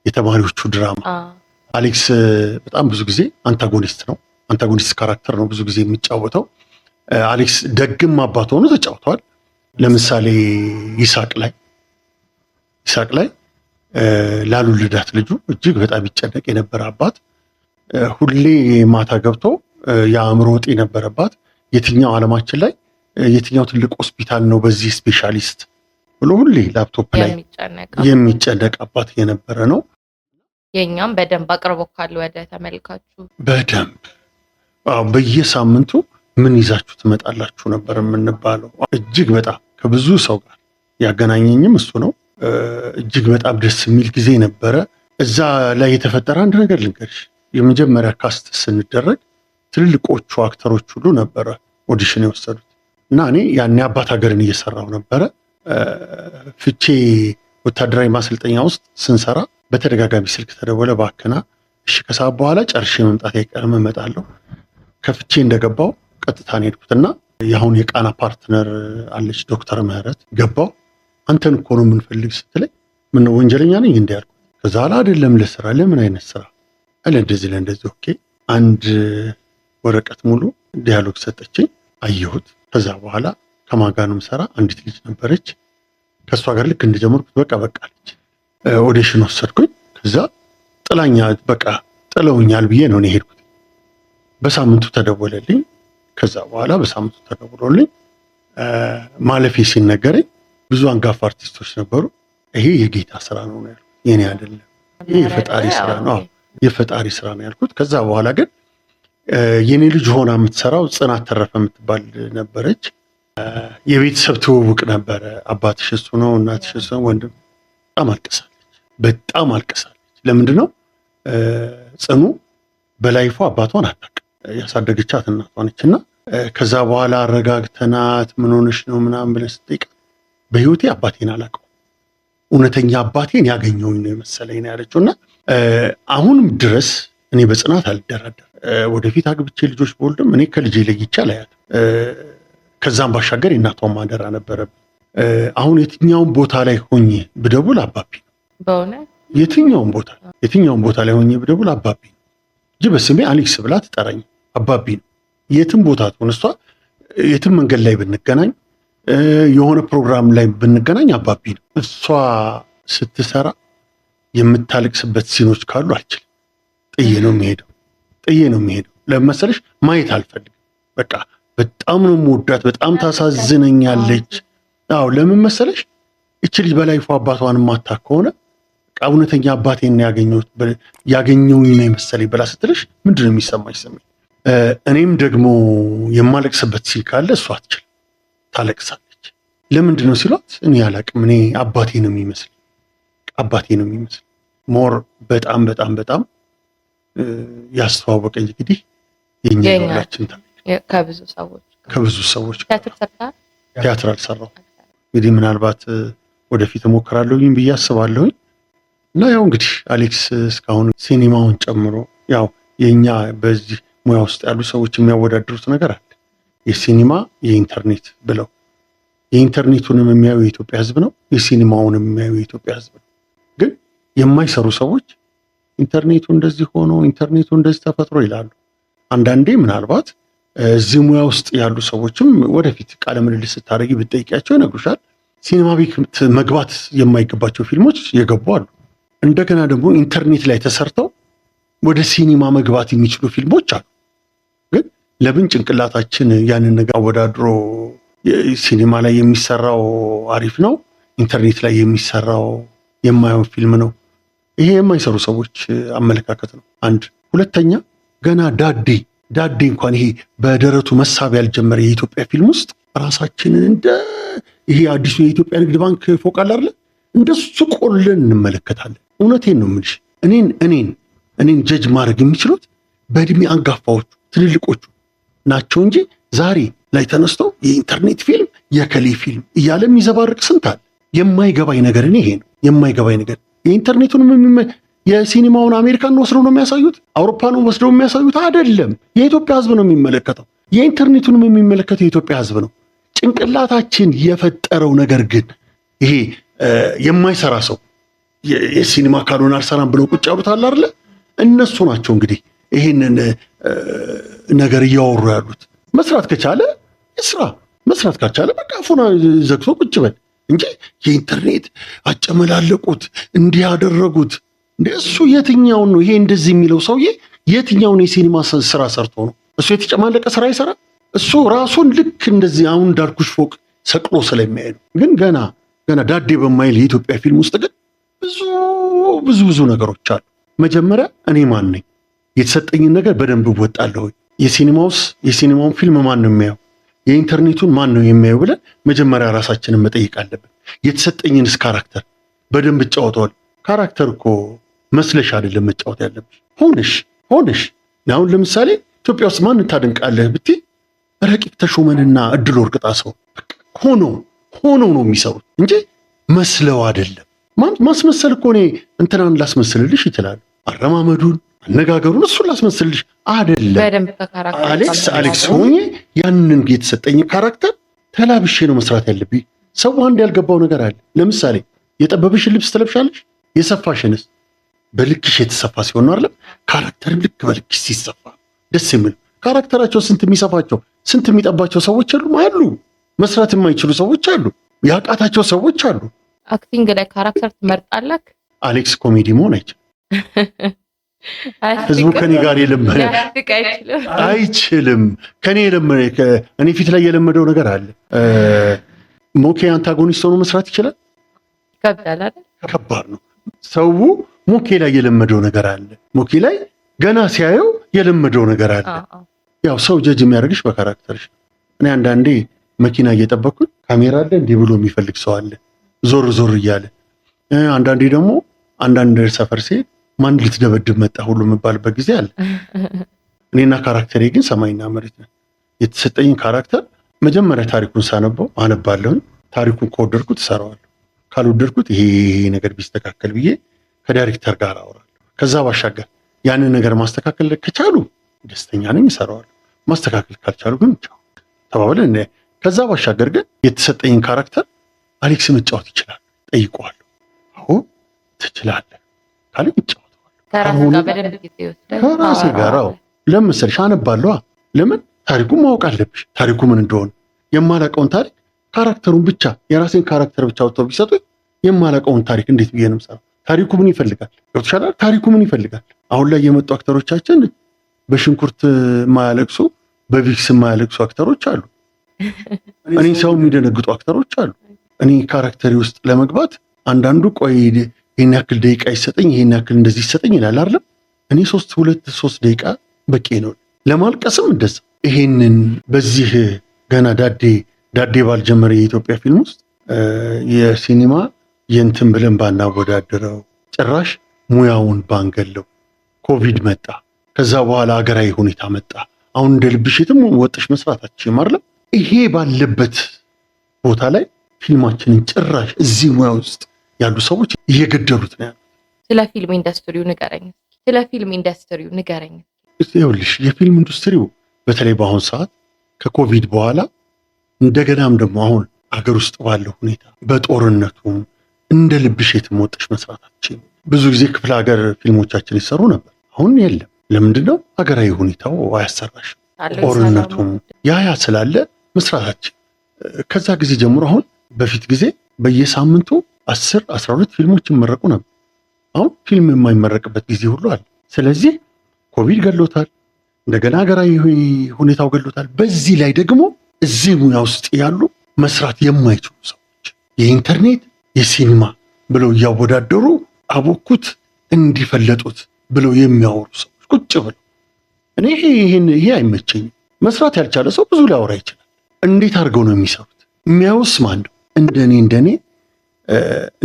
የተማሪዎቹ ድራማ አሌክስ በጣም ብዙ ጊዜ አንታጎኒስት ነው። አንታጎኒስት ካራክተር ነው ብዙ ጊዜ የሚጫወተው። አሌክስ ደግም አባት ሆኖ ተጫውተዋል። ለምሳሌ ይሳቅ ላይ ላሉ ልዳት ልጁ እጅግ በጣም ይጨነቅ የነበረ አባት፣ ሁሌ ማታ ገብቶ የአእምሮ ወጥ የነበረባት፣ የትኛው ዓለማችን ላይ የትኛው ትልቅ ሆስፒታል ነው በዚህ ስፔሻሊስት ብሎ ሁሌ ላፕቶፕ ላይ የሚጨነቅ አባት የነበረ ነው። የኛም በደንብ አቅርቦ ካለ ወደ ተመልካቹ በደንብ በየሳምንቱ ምን ይዛችሁ ትመጣላችሁ ነበር የምንባለው። እጅግ በጣም ከብዙ ሰው ጋር ያገናኘኝም እሱ ነው። እጅግ በጣም ደስ የሚል ጊዜ ነበረ። እዛ ላይ የተፈጠረ አንድ ነገር ልንገርሽ። የመጀመሪያ ካስት ስንደረግ ትልልቆቹ አክተሮች ሁሉ ነበረ ኦዲሽን የወሰዱት እና እኔ ያኔ አባት ሀገርን እየሰራው ነበረ። ፍቼ ወታደራዊ ማሰልጠኛ ውስጥ ስንሰራ በተደጋጋሚ ስልክ ተደወለ። ባክና እሺ ከሰዓት በኋላ ጨርሼ መምጣት አይቀርም እመጣለሁ። ከፍቼ እንደገባው ቀጥታ ነው የሄድኩትና የአሁን የቃና ፓርትነር አለች ዶክተር ምህረት ገባው። አንተን እኮ ነው የምንፈልግ ስትለኝ ምን ወንጀለኛ ነኝ እንዴ ያልኩት። ከዛ አይደለም ለስራ። ለምን አይነት ስራ አለ? ለእንደዚህ ኦኬ። አንድ ወረቀት ሙሉ ዲያሎግ ሰጠችኝ፣ አየሁት። ከዛ በኋላ ከማን ጋር ነው የምሰራ? አንዲት ልጅ ነበረች። ከእሷ ጋር ልክ እንደጀመርኩት በቃ አለች። ኦዲሽን ወሰድኩኝ። ከዛ ጥለውኛል ብዬ ነው የሄድኩት። በሳምንቱ ተደወለልኝ። ከዛ በኋላ በሳምንቱ ተደውሎልኝ ማለፌ ሲነገረኝ ብዙ አንጋፋ አርቲስቶች ነበሩ። ይሄ የጌታ ስራ ነው ያልኩት፣ የኔ አይደለም፣ ይሄ የፈጣሪ ስራ ነው፣ የፈጣሪ ስራ ነው ያልኩት። ከዛ በኋላ ግን የኔ ልጅ ሆና የምትሰራው ጽናት ተረፈ የምትባል ነበረች። የቤተሰብ ትውውቅ ነበረ። አባትሽ እሱ ነው፣ እናትሽ እሱ ነው፣ ወንድም። በጣም አልቅሳለች። ለምንድን ነው? ጽኑ በላይፏ አባቷን አታውቅም። ያሳደገቻት እናቷ ነች። እና ከዛ በኋላ አረጋግተናት ምን ሆነሽ ነው ምናምን ብለን ስጠይቃት በህይወቴ አባቴን አላውቀውም፣ እውነተኛ አባቴን ያገኘውኝ ነው የመሰለኝ ነው ያለችውና አሁንም ድረስ እኔ በጽናት አልደራደር። ወደፊት አግብቼ ልጆች በወልድም እኔ ከልጄ ለይቼ አላያትም። ከዛም ባሻገር የእናቷን ማደራ ነበረብኝ። አሁን የትኛውን ቦታ ላይ ሆኜ ብደውል አባቢ ነው። በእውነት የትኛውን ቦታ ላይ ሆኜ ብደውል አባቢ ነው እንጂ በስሜ አሌክስ ብላ ትጠራኝ አባቢ ነው። የትም ቦታ ትሆን እሷ የትም መንገድ ላይ ብንገናኝ የሆነ ፕሮግራም ላይ ብንገናኝ አባቢ ነው። እሷ ስትሰራ የምታለቅስበት ሲኖች ካሉ አልችልም። ጥዬ ነው የሚሄደው። ለመሰለሽ ማየት አልፈልግም። በቃ በጣም ነው የምወዳት። በጣም ታሳዝነኛለች። አዎ ለምን መሰለሽ እቺ ልጅ በላይፎ አባቷን ማታ ከሆነ እውነተኛ አባቴን ያገኘውኝ ነው የመሰለኝ ብላ ስትልሽ ምንድነው የሚሰማሽ ስሜት? እኔም ደግሞ የማለቅስበት ሲል ካለ እሷ አትችልም፣ ታለቅሳለች። ለምንድን ነው ሲሏት እኔ አላቅም። እኔ አባቴ ነው የሚመስል ሞር በጣም በጣም በጣም ያስተዋወቀኝ እንግዲህ የኛ ሁላችን ከብዙ ሰዎች ቲያትር አልሰራው እንግዲህ ምናልባት ወደፊት እሞክራለሁኝ ብዬ አስባለሁኝ። እና ያው እንግዲህ አሌክስ እስካሁን ሲኒማውን ጨምሮ ያው የኛ በዚህ ሙያ ውስጥ ያሉ ሰዎች የሚያወዳድሩት ነገር አለ። የሲኒማ የኢንተርኔት ብለው የኢንተርኔቱንም የሚያዩ የኢትዮጵያ ሕዝብ ነው፣ የሲኒማውንም የሚያዩ የኢትዮጵያ ሕዝብ ነው። ግን የማይሰሩ ሰዎች ኢንተርኔቱ እንደዚህ ሆኖ ኢንተርኔቱ እንደዚህ ተፈጥሮ ይላሉ። አንዳንዴ ምናልባት እዚህ ሙያ ውስጥ ያሉ ሰዎችም ወደፊት ቃለ ምልልስ ስታደርጊ ብትጠይቂያቸው ይነግሩሻል። ሲኒማ ቤት መግባት የማይገባቸው ፊልሞች የገቡ አሉ። እንደገና ደግሞ ኢንተርኔት ላይ ተሰርተው ወደ ሲኒማ መግባት የሚችሉ ፊልሞች አሉ። ግን ለምን ጭንቅላታችን ያንን ነገር አወዳድሮ ሲኒማ ላይ የሚሰራው አሪፍ ነው፣ ኢንተርኔት ላይ የሚሰራው የማየው ፊልም ነው? ይሄ የማይሰሩ ሰዎች አመለካከት ነው። አንድ ሁለተኛ ገና ዳዴ እንኳን ይሄ በደረቱ መሳብ ያልጀመረ የኢትዮጵያ ፊልም ውስጥ ራሳችንን እንደ ይሄ አዲሱ የኢትዮጵያ ንግድ ባንክ ፎቅ አለ አይደል? እንደሱ ቆልን እንመለከታለን። እውነቴን ነው የምልሽ። እኔን ጀጅ ማድረግ የሚችሉት በእድሜ አንጋፋዎቹ ትልልቆቹ ናቸው እንጂ ዛሬ ላይ ተነስተው የኢንተርኔት ፊልም የከሌ ፊልም እያለ የሚዘባርቅ ስንት አለ። የማይገባኝ ነገር እኔ ይሄ ነው የማይገባኝ ነገር። የኢንተርኔቱንም የሲኒማውን አሜሪካን ወስደው ነው የሚያሳዩት፣ አውሮፓን ወስደው የሚያሳዩት አይደለም። የኢትዮጵያ ሕዝብ ነው የሚመለከተው። የኢንተርኔቱንም የሚመለከተው የኢትዮጵያ ሕዝብ ነው። ጭንቅላታችን የፈጠረው ነገር ግን ይሄ የማይሰራ ሰው የሲኒማ ካልሆነ አልሰራም ብለው ቁጭ ያሉት አለ አይደለ? እነሱ ናቸው እንግዲህ ይሄንን ነገር እያወሩ ያሉት። መስራት ከቻለ ስራ፣ መስራት ካልቻለ በቃ አፉን ዘግቶ ቁጭ በል እንጂ የኢንተርኔት አጨመላለቁት እንዲህ ያደረጉት እንደ እሱ የትኛውን ነው ይሄ እንደዚህ የሚለው ሰውዬ የትኛውን የሲኒማ ስራ ሰርቶ ነው? እሱ የተጨማለቀ ስራ ይሰራ? እሱ ራሱን ልክ እንደዚህ አሁን እንዳልኩሽ ፎቅ ሰቅሎ ስለሚያይ ነው። ግን ገና ዳዴ በማይል የኢትዮጵያ ፊልም ውስጥ ግን ብዙ ነገሮች አሉ። መጀመሪያ እኔ ማን ነኝ? የተሰጠኝን ነገር በደንብ እወጣለሁ። የሲኒማውን ፊልም ማን ነው የሚያየው? የኢንተርኔቱን ማን ነው የሚያየው ብለን መጀመሪያ ራሳችንን መጠየቅ አለብን። የተሰጠኝንስ ካራክተር በደንብ እጫወተዋል። ካራክተር እኮ መስለሽ አይደለም መጫወት ያለብሽ፣ ሆነሽ። አሁን ለምሳሌ ኢትዮጵያ ውስጥ ማን ታደንቃለህ ብትይ ረቂቅ ተሾመንና እድል ወርቅ ጣሰው ሆነው ነው የሚሰሩት እንጂ መስለው አይደለም። ማስመሰል እኮ እኔ እንትናን ላስመስልልሽ ይችላል። አረማመዱን፣ አነጋገሩን እሱን ላስመስልልሽ አይደለም። አሌክስ ሆኜ ያንን የተሰጠኝ ካራክተር ተላብሼ ነው መስራት ያለብኝ። ሰው አንድ ያልገባው ነገር አለ። ለምሳሌ የጠበብሽን ልብስ ትለብሻለሽ፣ የሰፋሽንስ በልክሽ የተሰፋ ሲሆን ነው አይደለም? ካራክተርም ልክ በልክሽ ሲሰፋ ደስ የሚል ካራክተራቸው ስንት የሚሰፋቸው ስንት የሚጠባቸው ሰዎች አሉ። መስራት የማይችሉ ሰዎች አሉ። ያቃታቸው ሰዎች አሉ። አክቲንግ ላይ ካራክተር ትመርጣለህ? አሌክስ ኮሜዲ መሆን አይችልም። ህዝቡ ከኔ ጋር የለመደ አይችልም። እኔ ፊት ላይ የለመደው ነገር አለ። ሞኬ አንታጎኒስት ሆኖ መስራት ይችላል? ከባድ ነው። ሰው ሞኬ ላይ የለመደው ነገር አለ። ሞኬ ላይ ገና ሲያየው የለመደው ነገር አለ። ያው ሰው ጀጅ የሚያደርግሽ በካራክተርሽ። እኔ አንዳንዴ መኪና እየጠበኩኝ ካሜራ አለ እንዲህ ብሎ የሚፈልግ ሰው አለ ዞር እያለ። አንዳንዴ ደግሞ አንዳንድ ሰፈር ሲሄድ ማን ልትደበድብ መጣ ሁሉ የምባልበት ጊዜ አለ። እኔና ካራክተሬ ግን ሰማይና መሬት ነው። የተሰጠኝ ካራክተር መጀመሪያ ታሪኩን ሳነበው አነባለሁኝ። ታሪኩን ከወደድኩት እሰራዋለሁ። ካልወደድኩት ይሄ ነገር ቢስተካከል ብዬ ከዳይሬክተር ጋር አወራለሁ። ከዛ ባሻገር ያንን ነገር ማስተካከል ከቻሉ ደስተኛ ነኝ፣ እሰራዋለሁ። ማስተካከል ካልቻሉ ግን ተባብለን ከዛ ባሻገር ግን የተሰጠኝን ካራክተር አሌክስ መጫወት ይችላል ጠይቀዋለሁ። አዎ ትችላለህ ካለ ይጫወተዋለሁ። ከራሴ ጋር ለምን መሰለሽ አነባለሁ። ለምን ታሪኩን ማወቅ አለብሽ። ታሪኩ ምን እንደሆነ የማላውቀውን ታሪክ ካራክተሩን ብቻ የራሴን ካራክተር ብቻ ወጥተው ቢሰጡኝ የማላውቀውን ታሪክ እንዴት ብዬ ነው የምሰራው? ታሪኩ ምን ይፈልጋል? ገብቶሻል? ታሪኩ ምን ይፈልጋል? አሁን ላይ የመጡ አክተሮቻችን በሽንኩርት የማያለቅሱ በቪክስ የማያለቅሱ አክተሮች አሉ። እኔ ሰው የሚደነግጡ አክተሮች አሉ። እኔ ካራክተሪ ውስጥ ለመግባት አንዳንዱ ቆይ ይሄን ያክል ደቂቃ ይሰጠኝ፣ ይሄን ያክል እንደዚህ ይሰጠኝ ይላል አይደል? እኔ 3 ደቂቃ በቂ ነው። ለማልቀስም እንደዛ። ይሄንን በዚህ ገና ዳዴ ባልጀመረ የኢትዮጵያ ፊልም ውስጥ የሲኒማ የእንትን ብለን ባናወዳደረው ጭራሽ ሙያውን ባንገለው ኮቪድ መጣ። ከዛ በኋላ ሀገራዊ ሁኔታ መጣ። አሁን እንደ ልብሽ የትም ወጥሽ መስራታችን አይደለም። ይሄ ባለበት ቦታ ላይ ፊልማችንን ጭራሽ እዚህ ሙያ ውስጥ ያሉ ሰዎች እየገደሉት ነው ያሉት። ስለ ፊልም ኢንዱስትሪው ንገረኝ። ይኸውልሽ የፊልም ኢንዱስትሪው በተለይ በአሁኑ ሰዓት ከኮቪድ በኋላ እንደገናም ደግሞ አሁን አገር ውስጥ ባለው ሁኔታ በጦርነቱም እንደ ልብሽ የትም ወጥሽ መስራታችን ብዙ ጊዜ ክፍለ ሀገር ፊልሞቻችን ይሰሩ ነበር። አሁን የለም። ለምንድነው? ሀገራዊ ሁኔታው አያሰራሽም። ጦርነቱም ያ ስላለ መስራታችን ከዛ ጊዜ ጀምሮ አሁን በፊት ጊዜ በየሳምንቱ 10-12 ፊልሞች ይመረቁ ነበር። አሁን ፊልም የማይመረቅበት ጊዜ ሁሉ አለ። ስለዚህ ኮቪድ ገሎታል፣ እንደገና ሀገራዊ ሁኔታው ገሎታል። በዚህ ላይ ደግሞ እዚህ ሙያ ውስጥ ያሉ መስራት የማይችሉ ሰዎች የኢንተርኔት የሲኒማ ብለው እያወዳደሩ አቦኩት እንዲፈለጡት ብለው የሚያወሩ ሰዎች ቁጭ ብለው እኔ ይሄ አይመቸኝም። መስራት ያልቻለ ሰው ብዙ ሊያወራ ይችላል። እንዴት አድርገው ነው የሚሰሩት? የሚያውስ ማን ነው? እንደኔ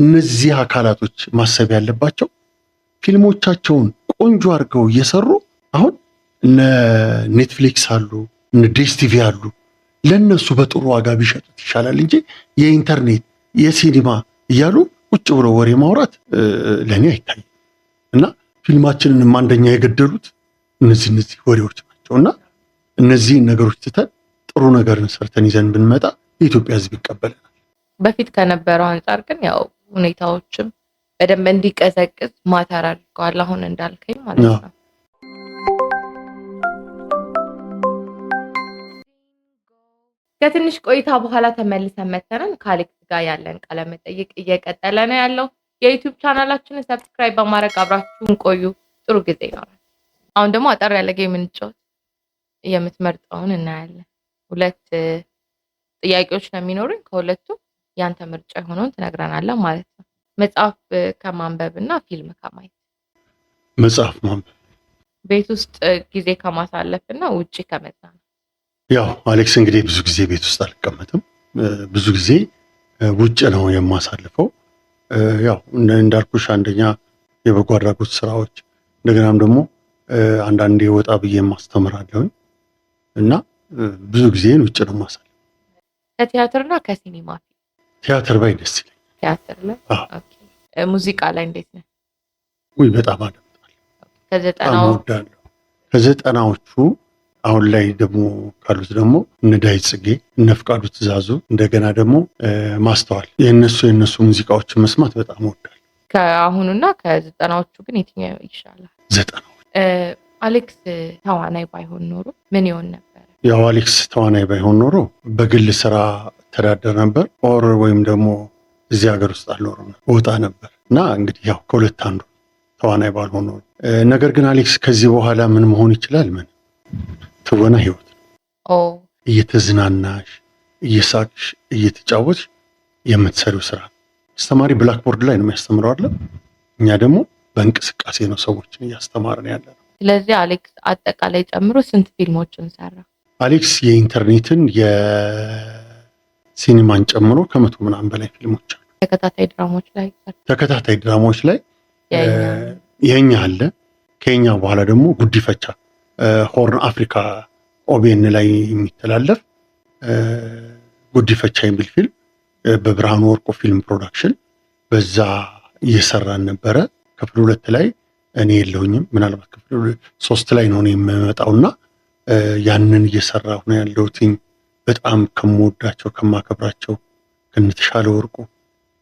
እነዚህ አካላቶች ማሰብ ያለባቸው ፊልሞቻቸውን ቆንጆ አድርገው እየሰሩ አሁን እነ ኔትፍሊክስ አሉ፣ እነ ዴስቲቪ አሉ። ለነሱ በጥሩ ዋጋ ቢሸጡት ይሻላል እንጂ የኢንተርኔት የሲኒማ እያሉ ቁጭ ብሎ ወሬ ማውራት ለእኔ አይታይም። እና ፊልማችንንም አንደኛ የገደሉት እነዚህ ወሬዎች ናቸው። እና እነዚህን ነገሮች ትተን ጥሩ ነገርን ሰርተን ይዘን ብንመጣ የኢትዮጵያ ሕዝብ ይቀበለናል። በፊት ከነበረው አንጻር ግን ያው ሁኔታዎችም በደንብ እንዲቀዘቅዝ ማተር አድርገዋል። አሁን እንዳልከኝ ማለት ነው። ከትንሽ ቆይታ በኋላ ተመልሰን መተናል። ከአሌክስ ጋር ያለን ቃለ መጠይቅ እየቀጠለ ነው ያለው። የዩቲዩብ ቻናላችንን ሰብስክራይብ በማድረግ አብራችሁን ቆዩ። ጥሩ ጊዜ ይኖራል። አሁን ደግሞ አጠር ያለ ጌም እንጫወት። የምትመርጠውን እናያለን። 2 ጥያቄዎች ነው የሚኖሩኝ። ከሁለቱ ያንተ ምርጫ የሆነውን ትነግረናለህ ማለት ነው። መጽሐፍ ከማንበብ እና ፊልም ከማየት። መጽሐፍ ማንበብ። ቤት ውስጥ ጊዜ ከማሳለፍ እና ውጪ ከመዝናናት። ያው አሌክስ እንግዲህ ብዙ ጊዜ ቤት ውስጥ አልቀመጥም። ብዙ ጊዜ ውጭ ነው የማሳልፈው። ያው እንዳልኩሽ አንደኛ የበጎ አድራጎት ስራዎች፣ እንደገናም ደግሞ አንዳንዴ ወጣ ብዬ ማስተምራለሁ እና ብዙ ጊዜን ውጭ ነው የማሳልፈው። ከቲያትርና ከሲኒማ? ቲያትር ባይ ደስ ይለኛል። ቲያትር ላይ። ኦኬ። ሙዚቃ ላይ እንዴት ነህ? ውይ በጣም አደምጣለሁ። ከዘጠናዎቹ አሁን ላይ ደግሞ ካሉት ደግሞ እነ ዳዊት ጽጌ፣ እነ ፍቃዱ ትእዛዙ፣ እንደገና ደግሞ ማስተዋል የእነሱ ሙዚቃዎችን መስማት በጣም እወዳለሁ። ከአሁኑና ከዘጠናዎቹ ግን የትኛው ይሻላል? ዘጠናዎቹ። አሌክስ ተዋናይ ባይሆን ኖሮ ምን ይሆን ነበር? ያው አሌክስ ተዋናይ ባይሆን ኖሮ በግል ስራ ተዳደር ነበር፣ ኦር ወይም ደግሞ እዚህ ሀገር ውስጥ አልኖርም ወጣ ነበር እና እንግዲህ ያው ከሁለት አንዱ ተዋናይ ባልሆን ኖሮ። ነገር ግን አሌክስ ከዚህ በኋላ ምን መሆን ይችላል? ምን ትወና ህይወት ነው። እየተዝናናሽ እየሳቅሽ እየተጫወትሽ የምትሰሪው ስራ። አስተማሪ ብላክቦርድ ላይ ነው የሚያስተምረው አይደል? እኛ ደግሞ በእንቅስቃሴ ነው ሰዎችን እያስተማርን ያለ ነው። ስለዚህ አሌክስ አጠቃላይ ጨምሮ ስንት ፊልሞችን ሰራ? አሌክስ የኢንተርኔትን የሲኒማን ጨምሮ 100 ምናምን በላይ ፊልሞች አሉ። ተከታታይ ድራማዎች ላይ የኛ አለ። ከኛ በኋላ ደግሞ ጉዲፈቻ ሆርን አፍሪካ ኦቤን ላይ የሚተላለፍ ጉዲፈቻ የሚል ፊልም በብርሃኑ ወርቁ ፊልም ፕሮዳክሽን በዛ እየሰራን ነበረ። ክፍል 2 ላይ እኔ የለሁኝም። ምናልባት ክፍል 3 ላይ ነው እኔ የምመጣውና ያንን እየሰራሁ ነው ያለሁትኝ። በጣም ከምወዳቸው ከማከብራቸው ከነተሻለ ወርቁ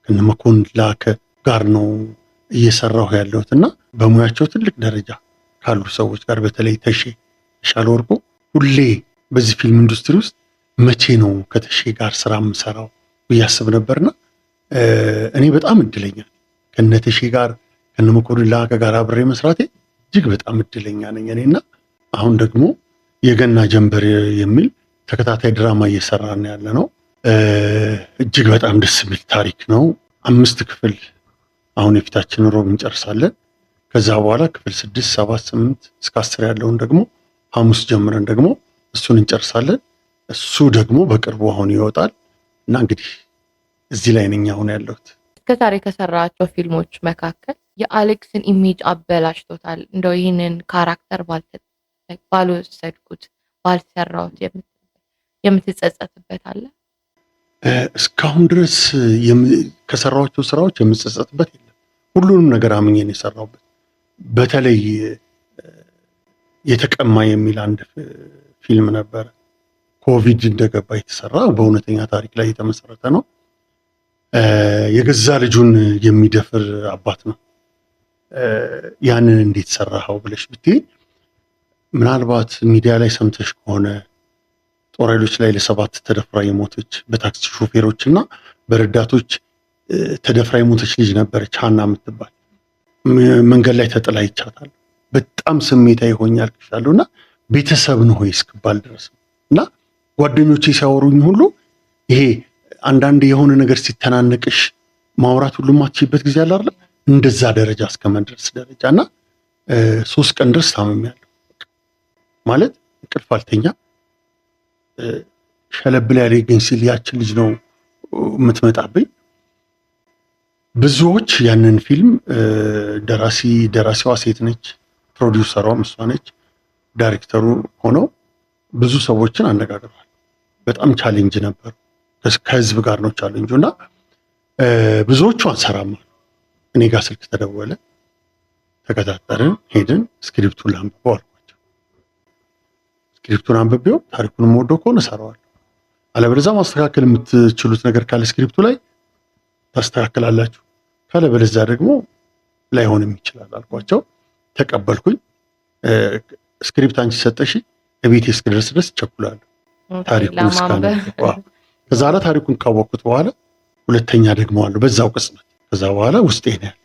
ከነመኮንን ላከ ጋር ነው እየሰራሁ ያለሁትና በሙያቸው ትልቅ ደረጃ ካሉ ሰዎች ጋር በተለይ ተሻለ ወርቁ ሁሌ በዚህ ፊልም ኢንዱስትሪ ውስጥ መቼ ነው ከተሼ ጋር ስራ የምሰራው ብያስብ ነበርና እኔ በጣም እድለኛ ከነተሼ ጋር ከነመኮንን ላከ ጋር አብሬ መስራቴ እጅግ በጣም እድለኛ ነኝ እኔና አሁን ደግሞ የገና ጀንበር የሚል ተከታታይ ድራማ እየሰራን ያለ ነው። እጅግ በጣም ደስ የሚል ታሪክ ነው። 5 ክፍል አሁን የፊታችን ሮብ እንጨርሳለን። ከዛ በኋላ ክፍል 6፣ 7፣ 8 እስከ 10 ያለውን ደግሞ ሐሙስ ጀምረን ደግሞ እሱን እንጨርሳለን። እሱ ደግሞ በቅርቡ አሁን ይወጣል እና እንግዲህ እዚህ ላይ ነኝ አሁን ያለሁት። እስከዛሬ ከሰራቸው ፊልሞች መካከል የአሌክስን ኢሜጅ አበላሽቶታል፣ እንደው ይህንን ካራክተር ባልወሰድኩት ባልሰራሁት የምትጸጸትበት አለ? እስካሁን ድረስ ከሰራኋቸው ስራዎች የምጸጸትበት የለም። ሁሉንም ነገር አምኜ ነው የሰራሁበት። በተለይ የተቀማ የሚል አንድ ፊልም ነበረ። ኮቪድ እንደገባ የተሰራ በእውነተኛ ታሪክ ላይ የተመሰረተ ነው። የገዛ ልጁን የሚደፍር አባት ነው። ያንን እንዴት ሰራኸው ብለሽ ብትይ ምናልባት ሚዲያ ላይ ሰምተሽ ከሆነ ጦር ኃይሎች ላይ ለ7 ተደፍራ የሞተች በታክሲ ሾፌሮች እና በረዳቶች ተደፍራ የሞተች ልጅ ነበረች፣ ሀና የምትባል መንገድ ላይ ተጥላ ይቻታል። በጣም ስሜታዊ ሆኜ አልቅሻለሁ እና ቤተሰብ ነው ሆይ እስክባል ድረስ እና ጓደኞቼ ሲያወሩኝ ሁሉ ይሄ አንዳንድ የሆነ ነገር ሲተናነቅሽ ማውራት ሁሉ ማትችይበት ጊዜ አለ አይደል? እንደዛ ደረጃ እስከመድረስ ደረጃ እና 3 ቀን ድረስ ታመሚያለሁ። ማለት እንቅልፍ አልተኛ ሸለብል ያለ ግን ሲል ያችን ልጅ ነው የምትመጣብኝ። ብዙዎች ያንን ፊልም ደራሲዋ ሴት ነች፣ ፕሮዲውሰሯም እሷ ነች፣ ዳይሬክተሩ ሆነው ብዙ ሰዎችን አነጋግረዋል። በጣም ቻሌንጅ ነበር፣ ከህዝብ ጋር ነው ቻሌንጁ እና ብዙዎቹ አንሰራም። እኔ ጋር ስልክ ተደወለ፣ ተከታተርን፣ ሄድን፣ ስክሪፕቱን ላንብበው አልኳቸው። ስክሪፕቱን አንብቤው ታሪኩን የምወደው ከሆነ እሰራዋለሁ፣ አለበለዚያ ማስተካከል የምትችሉት ነገር ካለ ስክሪፕቱ ላይ ታስተካክላላችሁ፣ ካለበለዚያ ደግሞ ላይሆንም ይችላል አልኳቸው። ተቀበልኩኝ። ስክሪፕት አንቺ ሰጠሽ እቤቴ እስክደርስ ድረስ እቸኩላለሁ ታሪኩን እስካነበው። ከዛ በኋላ ታሪኩን ካወቅኩት በኋላ ሁለተኛ ደግሞ አለው በዛው ቅጽበት። ከዛ በኋላ ውስጤ ነው ያለው።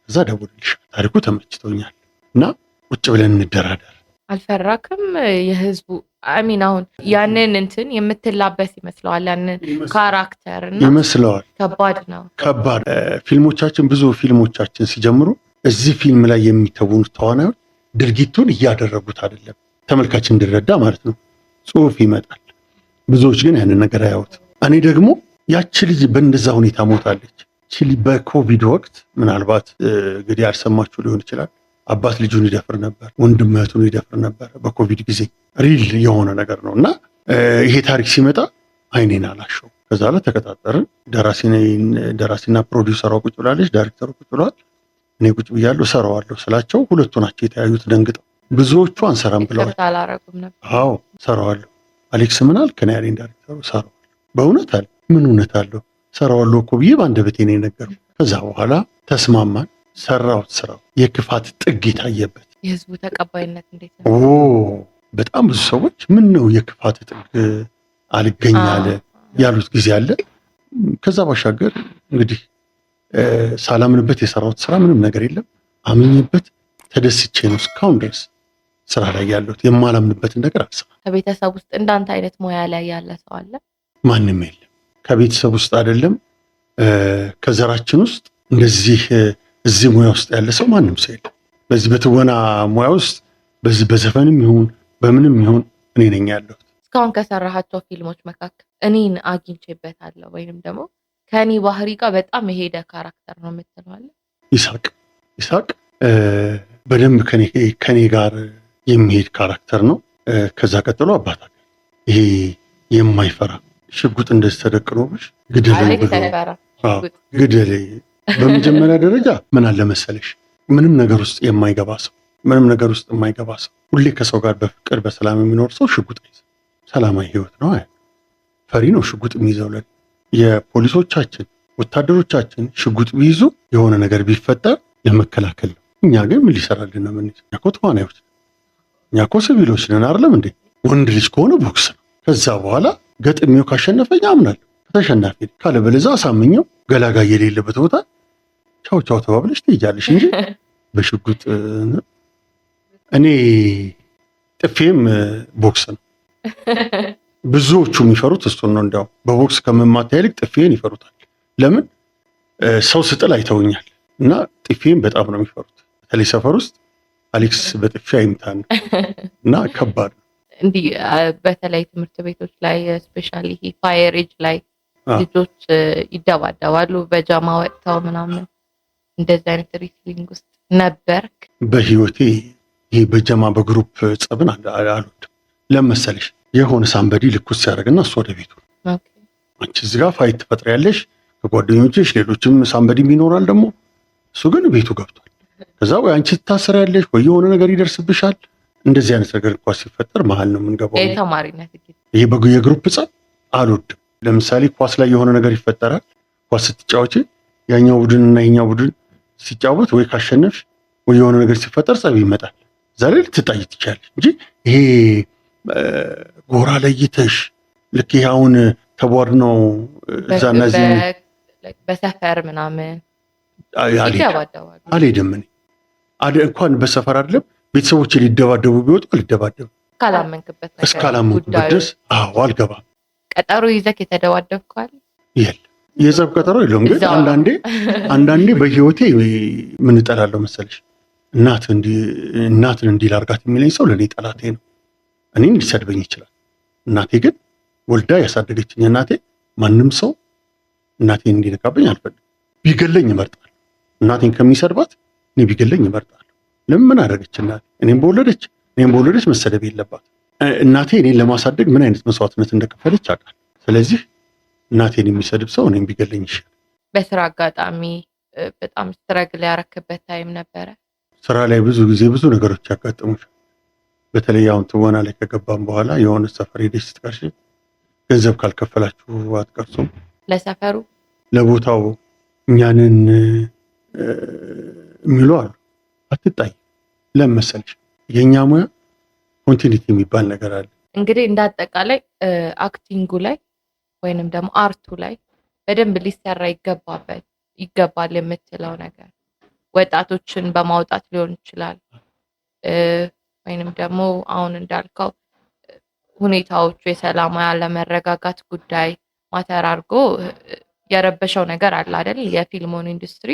ከዛ ደውልልሻል፣ ታሪኩ ተመችቶኛል እና ቁጭ ብለን እንደራደር። አልፈራክም? የህዝቡ አሚን አሁን ያንን እንትን የምትላበስ ይመስለዋል፣ ያንን ካራክተር እና ይመስለዋል። ከባድ ነው። ከባድ ፊልሞቻችን፣ ብዙ ፊልሞቻችን ሲጀምሩ እዚህ ፊልም ላይ የሚተውኑት ተዋናዮች ድርጊቱን እያደረጉት አይደለም፣ ተመልካች እንዲረዳ ማለት ነው። ጽሁፍ ይመጣል፣ ብዙዎች ግን ያንን ነገር አያዩት። እኔ ደግሞ ያቺ ልጅ በእንደዛ ሁኔታ ሞታለች። ችሊ በኮቪድ ወቅት ምናልባት እንግዲህ ያልሰማችሁ ሊሆን ይችላል። አባት ልጁን ይደፍር ነበር፣ ወንድም እህቱን ይደፍር ነበር። በኮቪድ ጊዜ ሪል የሆነ ነገር ነው እና ይሄ ታሪክ ሲመጣ አይኔን አላሸው። ከዛ ላይ ተቀጣጠርን። ደራሲና ፕሮዲውሰሯ ቁጭ ብላለች፣ ዳይሬክተሩ ቁጭ ብለዋል። እኔ ቁጭ ብያለሁ። እሰራዋለሁ ስላቸው ሁለቱ ናቸው የተያዩት ደንግጠው። ብዙዎቹ አንሰራም ብለዋል። አዎ እሰራዋለሁ። አሌክስ ምን አልክ? ከኔ ያለኝ ዳይሬክተሩ እሰራዋለሁ። በእውነት አለ። ምን እውነት አለው? እሰራዋለሁ እኮ ብዬ በአንደበቴ ነው የነገረው። ከዛ በኋላ ተስማማን፣ ሰራሁት። ስራው የክፋት ጥግ የታየበት። የህዝቡ ተቀባይነት እንዴት ነው? በጣም ብዙ ሰዎች ምን ነው የክፋት ጥግ አልገኝ አለ ያሉት ጊዜ አለ። ከዛ ባሻገር እንግዲህ ሳላምንበት የሰራሁት ስራ ምንም ነገር የለም። አምኜበት ተደስቼ ነው እስካሁን ድረስ ስራ ላይ ያለሁት። የማላምንበትን ነገር አልሰራም። ከቤተሰብ ውስጥ እንዳንተ አይነት ሙያ ላይ ያለ ሰው አለ? ማንም የለም። ከቤተሰብ ውስጥ አይደለም ከዘራችን ውስጥ እንደዚህ እዚህ ሙያ ውስጥ ያለ ሰው ማንም ሰው የለም። በዚህ በትወና ሙያ ውስጥ በዚህ በዘፈንም ይሁን በምንም ይሁን እኔ ነኝ ያለሁት። እስካሁን ከሰራሃቸው ፊልሞች መካከል እኔን አግኝቼበታለሁ ወይንም ደግሞ ከኔ ባህሪ ጋር በጣም የሄደ ካራክተር ነው የምትለው? ይሳቅ በደንብ ከኔ ጋር የሚሄድ ካራክተር ነው። ከዛ ቀጥሎ አባታ ይሄ የማይፈራ ሽጉጥ እንደዚህ ተደቅኖብሽ ግደለኝ ብሎ ግደለኝ በመጀመሪያ ደረጃ ምን አለ መሰለሽ፣ ምንም ነገር ውስጥ የማይገባ ሰው ሁሌ ከሰው ጋር በፍቅር በሰላም የሚኖር ሰው ሽጉጥ አይይዝም። ሰላማዊ ህይወት ነው። ፈሪ ነው ሽጉጥ የሚይዘው። የፖሊሶቻችን ወታደሮቻችን ሽጉጥ ቢይዙ የሆነ ነገር ቢፈጠር ለመከላከል ነው። እኛ ግን ምን ሊሰራልን ነው? እኛ እኮ ተዋናዮች፣ እኛ እኮ ሲቪሎች ነን አይደለም እንዴ? ወንድ ልጅ ከሆነ ቦክስ ነው። ከዛ በኋላ ገጥሜው ካሸነፈኝ አምናለሁ፣ ከተሸናፊ ካለበለዚያ አሳምኘው ገላጋ የሌለበት ቦታ ቻው ቻው ተባብለሽ ትሄጃለሽ እንጂ በሽጉጥ እኔ ጥፌም ቦክስ ነው። ብዙዎቹ የሚፈሩት እሱን ነው። እንዲያው በቦክስ ከመማታ ይልቅ ጥፌን ይፈሩታል። ለምን? ሰው ስጥል አይተውኛል እና ጥፌን በጣም ነው የሚፈሩት። በተለይ ሰፈር ውስጥ አሌክስ በጥፌ አይምታን እና ከባድ ነው። እንዲህ በተለይ ትምህርት ቤቶች ላይ ስፔሻሊ ፋየር ኤጅ ላይ ልጆች ይደባደባሉ በጃማ ወጥተው ምናምን። እንደዚህ አይነት ሪስሊንግ ውስጥ ነበርክ? በህይወቴ ይህ በጀማ በግሩፕ ጸብን አልወድም። ለመሰለሽ የሆነ ሳምበዲ ልኩስ ሲያደርግና እሱ ወደ ቤቱ አንቺ እዚህ ጋር ፋይት ትፈጥሪያለሽ ከጓደኞችሽ፣ ሌሎችም ሳምበዲ ይኖራል ደግሞ። እሱ ግን ቤቱ ገብቷል። ከዛ ወይ አንቺ ትታሰሪያለሽ ወይ የሆነ ነገር ይደርስብሻል። እንደዚህ አይነት ነገር እንኳን ሲፈጠር መሀል ነው የምንገባው። የተማሪነት ይሄ የግሩፕ ጸብ አልወድም። ለምሳሌ ኳስ ላይ የሆነ ነገር ይፈጠራል። ኳስ ስትጫወቺ ያኛው ቡድን እና የኛው ቡድን ሲጫወት ወይ ካሸነፍሽ ወይ የሆነ ነገር ሲፈጠር ጸብ ይመጣል። ዛሬ ልትጣይ ትችላለሽ እንጂ ይሄ ጎራ ለይተሽ ልክ ይሄ አሁን ተቧድ ነው እዛና እዚህ በሰፈር ምናምን አልሄድም። እኔ እንኳን በሰፈር አይደለም ቤተሰቦች ሊደባደቡ ቢወጡ አልደባደብም። እስካላመንኩበት ድረስ አልገባም። ቀጠሮ ይዘህ የተደባደብከዋል? የለም የጸብ ቀጠሮ የለውም። ግን አንዳንዴ በህይወቴ ምን እጠላለሁ መሰለሽ፣ እናትን እንዲህ ላርጋት የሚለኝ ሰው ለእኔ ጠላቴ ነው። እኔን ሊሰድበኝ ይችላል። እናቴ ግን ወልዳ ያሳደገችኝ እናቴ፣ ማንም ሰው እናቴን እንዲነካብኝ አልፈልግም። ቢገለኝ እመርጣለሁ። እናቴን ከሚሰድባት እኔ ቢገለኝ እመርጣለሁ። ለምን አደረገች እናቴ? እኔም በወለደች መሰደብ የለባት። እናቴ እኔን ለማሳደግ ምን አይነት መስዋዕትነት እንደከፈለች አውቃለሁ። ስለዚህ እናቴን የሚሰድብ ሰው እኔም ቢገለኝ ይሻል። በስራ አጋጣሚ በጣም ስትረግል ያረክበት ታይም ነበረ? ስራ ላይ ብዙ ጊዜ ብዙ ነገሮች ያጋጥሙሻል። በተለይ አሁን ትወና ላይ ከገባም በኋላ የሆነ ሰፈር ሄደሽ ስትቀርሺ ገንዘብ ካልከፈላችሁ አትቀርሱም። ለሰፈሩ ለቦታው እኛንን የሚሉ አሉ። አትጣይ። ለምን መሰለሽ የእኛ ሙያ ኮንቲኒቲ የሚባል ነገር አለ። እንግዲህ እንዳጠቃላይ አክቲንጉ ላይ ወይንም ደግሞ አርቱ ላይ በደንብ ሊሰራ ይገባል የምትለው ነገር ወጣቶችን በማውጣት ሊሆን ይችላል፣ ወይንም ደግሞ አሁን እንዳልከው ሁኔታዎቹ የሰላም ያለመረጋጋት ጉዳይ ማተር አድርጎ የረበሸው ነገር አለ አይደል? የፊልሙን ኢንዱስትሪ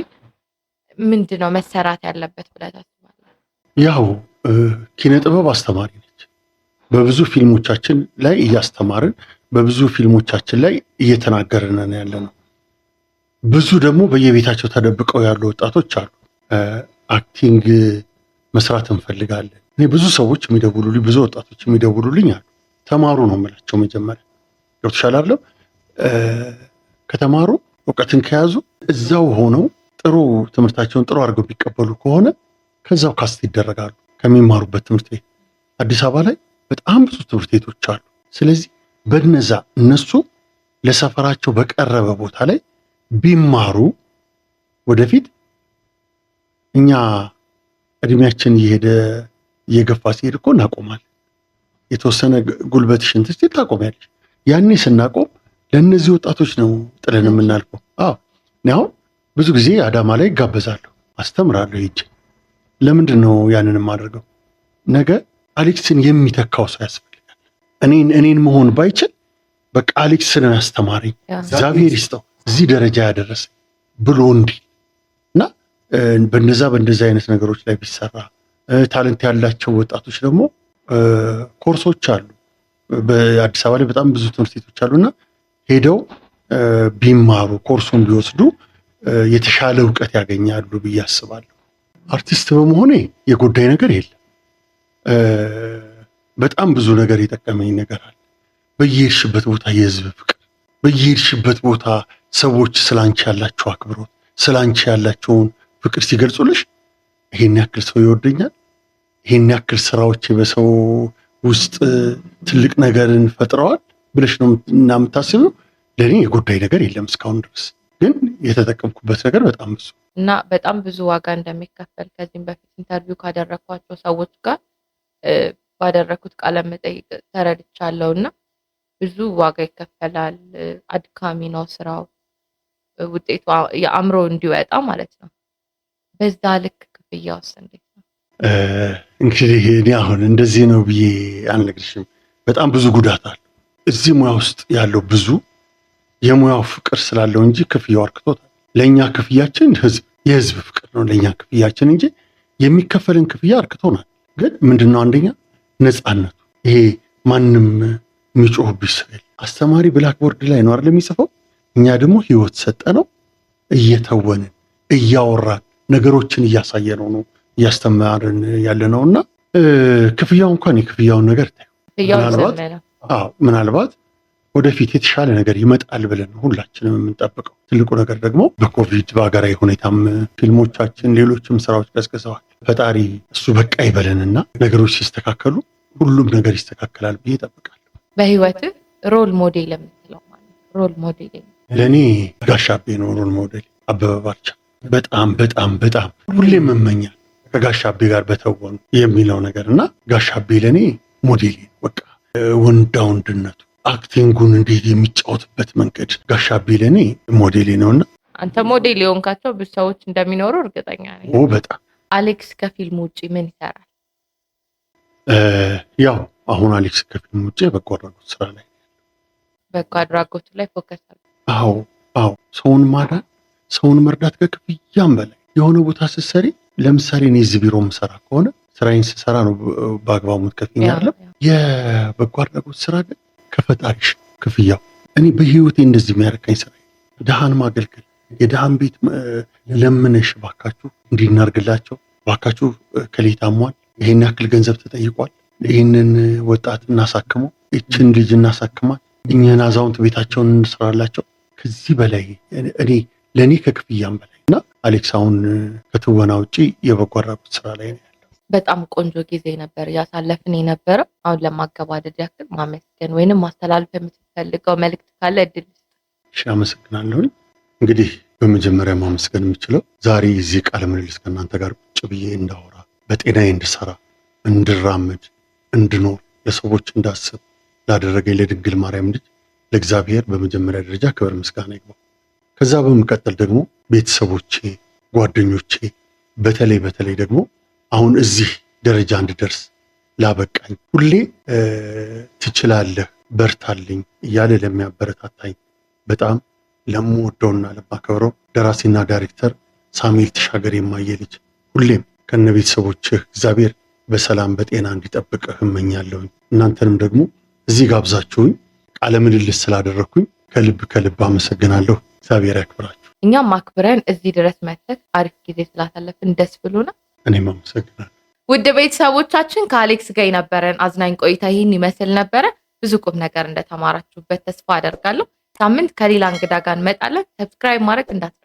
ምንድነው መሰራት ያለበት ብለህ ታስባለህ? ያው ኪነ ጥበብ አስተማሪ ነች። በብዙ ፊልሞቻችን ላይ እያስተማርን በብዙ ፊልሞቻችን ላይ እየተናገርን ያለ ነው። ብዙ ደግሞ በየቤታቸው ተደብቀው ያሉ ወጣቶች አሉ። አክቲንግ መስራት እንፈልጋለን። እኔ ብዙ ሰዎች የሚደውሉልኝ፣ ብዙ ወጣቶች የሚደውሉልኝ አሉ። ተማሩ ነው የምላቸው። መጀመሪያ ገብቶሻል አይደለም? ከተማሩ እውቀትን ከያዙ እዛው ሆነው ጥሩ ትምህርታቸውን ጥሩ አድርገው ቢቀበሉ ከሆነ ከዛው ካስት ይደረጋሉ ከሚማሩበት ትምህርት ቤት። አዲስ አበባ ላይ በጣም ብዙ ትምህርት ቤቶች አሉ። ስለዚህ በነዛ እነሱ ለሰፈራቸው በቀረበ ቦታ ላይ ቢማሩ ወደፊት እኛ እድሜያችን እየገፋ ሲሄድ እኮ እናቆማለን። የተወሰነ ጉልበትሽን ትስቲ ታቆሚያለሽ። ያኔ ስናቆም ለእነዚህ ወጣቶች ነው ጥለን የምናልፈው። አሁን ብዙ ጊዜ አዳማ ላይ እጋበዛለሁ፣ አስተምራለሁ ሄጄ። ለምንድን ነው ያንን የማደርገው? ነገ አሌክስን የሚተካው ሰው ያስፈልጋል። እኔን መሆን ባይችል በቃ አሌክስን አስተማረኝ እግዚአብሔር ይስጠው እዚህ ደረጃ ያደረሰ ብሎ እንዲህ እና በእንደዛ አይነት ነገሮች ላይ ቢሰራ፣ ታለንት ያላቸው ወጣቶች ደግሞ ኮርሶች አሉ። በአዲስ አበባ ላይ በጣም ብዙ ትምህርት ቤቶች አሉና ሄደው ቢማሩ ኮርሱን ቢወስዱ የተሻለ እውቀት ያገኛሉ ብዬ አስባለሁ። አርቲስት በመሆኔ የጎዳኝ ነገር የለም። በጣም ብዙ ነገር የጠቀመኝ ነገር አለ። በየሄድሽበት ቦታ የህዝብ ፍቅር፣ በየሄድሽበት ቦታ ሰዎች ስላንቺ ያላቸው አክብሮት፣ ስላንቺ ያላቸውን ፍቅር ሲገልጹልሽ ይሄን ያክል ሰው ይወደኛል፣ ይሄን ያክል ስራዎች በሰው ውስጥ ትልቅ ነገርን ፈጥረዋል ብለሽ ነው እና የምታስቢው። ለእኔ የጎዳይ ነገር የለም እስካሁን ድረስ፣ ግን የተጠቀምኩበት ነገር በጣም ብዙ እና በጣም ብዙ ዋጋ እንደሚከፈል ከዚህም በፊት ኢንተርቪው ካደረኳቸው ሰዎች ጋር ባደረኩት ቃለ መጠይቅ ተረድቻለሁ። እና ብዙ ዋጋ ይከፈላል። አድካሚ ነው ስራው፣ ውጤቱ የአእምሮ እንዲወጣ ማለት ነው። በዛ ልክ ክፍያውስ እንዴት ነው? እንግዲህ እኔ አሁን እንደዚህ ነው ብዬ አልነግርሽም። በጣም ብዙ ጉዳት አለ እዚህ ሙያ ውስጥ ያለው ብዙ የሙያው ፍቅር ስላለው እንጂ ክፍያው አርክቶታል። ለእኛ ክፍያችን የህዝብ ፍቅር ነው ለእኛ ክፍያችን እንጂ የሚከፈልን ክፍያ አርክቶናል። ግን ምንድነው አንደኛ ነፃነቱ፣ ይሄ ማንም የሚጮህብሽ ሰው የለም። አስተማሪ ብላክቦርድ ላይ ነው አይደል የሚጽፈው፣ እኛ ደግሞ ህይወት ሰጠነው እየተወንን እያወራን ነገሮችን እያሳየነው ነው እያስተማርን ያለ ነውና ክፍያው እንኳን የክፍያውን ነገር ምናልባት ወደፊት የተሻለ ነገር ይመጣል ብለን ሁላችንም የምንጠብቀው። ትልቁ ነገር ደግሞ በኮቪድ በሀገራዊ ሁኔታም ፊልሞቻችን ሌሎችም ስራዎች ቀዝቅዘዋል። ፈጣሪ እሱ በቃ ይበለንና ነገሮች ሲስተካከሉ ሁሉም ነገር ይስተካከላል ብዬ እጠብቃለሁ። በህይወት ሮል ሞዴል የምትለው ማለት ሮል ሞዴል ለእኔ ጋሽ አቤ ነው። ሮል ሞዴል አበበ ባልቻ በጣም በጣም በጣም ሁሌም እመኛለሁ ከጋሽ አቤ ጋር በተወኑ የሚለው ነገር እና ጋሽ አቤ ለእኔ ሞዴሌ ነው። በቃ ወንዳ ወንድነቱ አክቲንጉን እንዴት የሚጫወትበት መንገድ ጋሽ አቤ ለእኔ ሞዴሌ ነውና አንተ ሞዴል የሆንካቸው ብዙ ሰዎች እንደሚኖሩ እርግጠኛ ነኝ። በጣም አሌክስ ከፊልም ውጭ ምን ይሰራል? ያው አሁን አሌክስ ከፊልም ውጭ በጎ አድራጎት ስራ ላይ በጎ አድራጎቱ ላይ ፎከስ አለ። አዎ ሰውን ማዳን ሰውን መርዳት ከክፍያም በላይ የሆነ ቦታ ስትሰሪ፣ ለምሳሌ እኔ እዚህ ቢሮ የምሰራ ከሆነ ስራዬን ስሰራ ነው በአግባቡ የምትከፍይኝ አይደለም። የበጎ አድራጎት ስራ ግን ከፈጣሪሽ ክፍያው። እኔ በህይወቴ እንደዚህ የሚያረካኝ ስራ ድሃን ማገልገል፣ የድሃን ቤት ለምነሽ ባካችሁ እንዲናርግላቸው ባካችሁ ከሌታሟል ይሄን ያክል ገንዘብ ተጠይቋል፣ ይህንን ወጣት እናሳክመው፣ ይችን ልጅ እናሳክማል፣ እኛን አዛውንት ቤታቸውን እንስራላቸው። ከዚህ በላይ እኔ ለእኔ ከክፍያም በላይ እና አሌክስ አሁን ከትወና ውጭ የበጎ አድራጎት ስራ ላይ ነው ያለው። በጣም ቆንጆ ጊዜ ነበር ያሳለፍን የነበረው። አሁን ለማገባደድ ያክል ማመስገን ወይንም ማስተላለፍ የምትፈልገው መልእክት ካለ እድል። እሺ፣ አመሰግናለሁኝ። እንግዲህ በመጀመሪያ ማመስገን የምችለው ዛሬ እዚህ ቃለ ምልልስ ከእናንተ ጋር ቁጭ ብዬ እንዳወራ፣ በጤናዬ እንድሰራ፣ እንድራመድ፣ እንድኖር፣ ለሰዎች እንዳስብ ላደረገኝ ለድንግል ማርያም ልጅ ለእግዚአብሔር በመጀመሪያ ደረጃ ክብር ምስጋና ይግባው። ከዛ በመቀጠል ደግሞ ቤተሰቦቼ፣ ጓደኞቼ፣ በተለይ ደግሞ አሁን እዚህ ደረጃ እንድደርስ ላበቃኝ ሁሌ ትችላለህ በርታልኝ እያለ ለሚያበረታታኝ በጣም ለምወደውና ለማከብረው ደራሲና ዳይሬክተር ሳሙኤል ተሻገር የማየ ልጅ ሁሌም ከነ ቤተሰቦችህ እግዚአብሔር በሰላም በጤና እንዲጠብቅህ እመኛለሁኝ። እናንተንም ደግሞ እዚህ ጋብዛችሁኝ ቃለ ምልልስ ስላደረኩኝ ከልብ አመሰግናለሁ። እግዚአብሔር ያክብራችሁ። እኛም አክብረን እዚህ ድረስ መጥተህ አሪፍ ጊዜ ስላሳለፍን ደስ ብሎናል። እኔም አመሰግናለሁ። ውድ ቤተሰቦቻችን ከአሌክስ ጋር የነበረን አዝናኝ ቆይታ ይህን ይመስል ነበረ። ብዙ ቁም ነገር እንደተማራችሁበት ተስፋ አደርጋለሁ። ሳምንት ከሌላ እንግዳ ጋር እንመጣለን። ሰብስክራይብ ማድረግ እንዳትረሱ።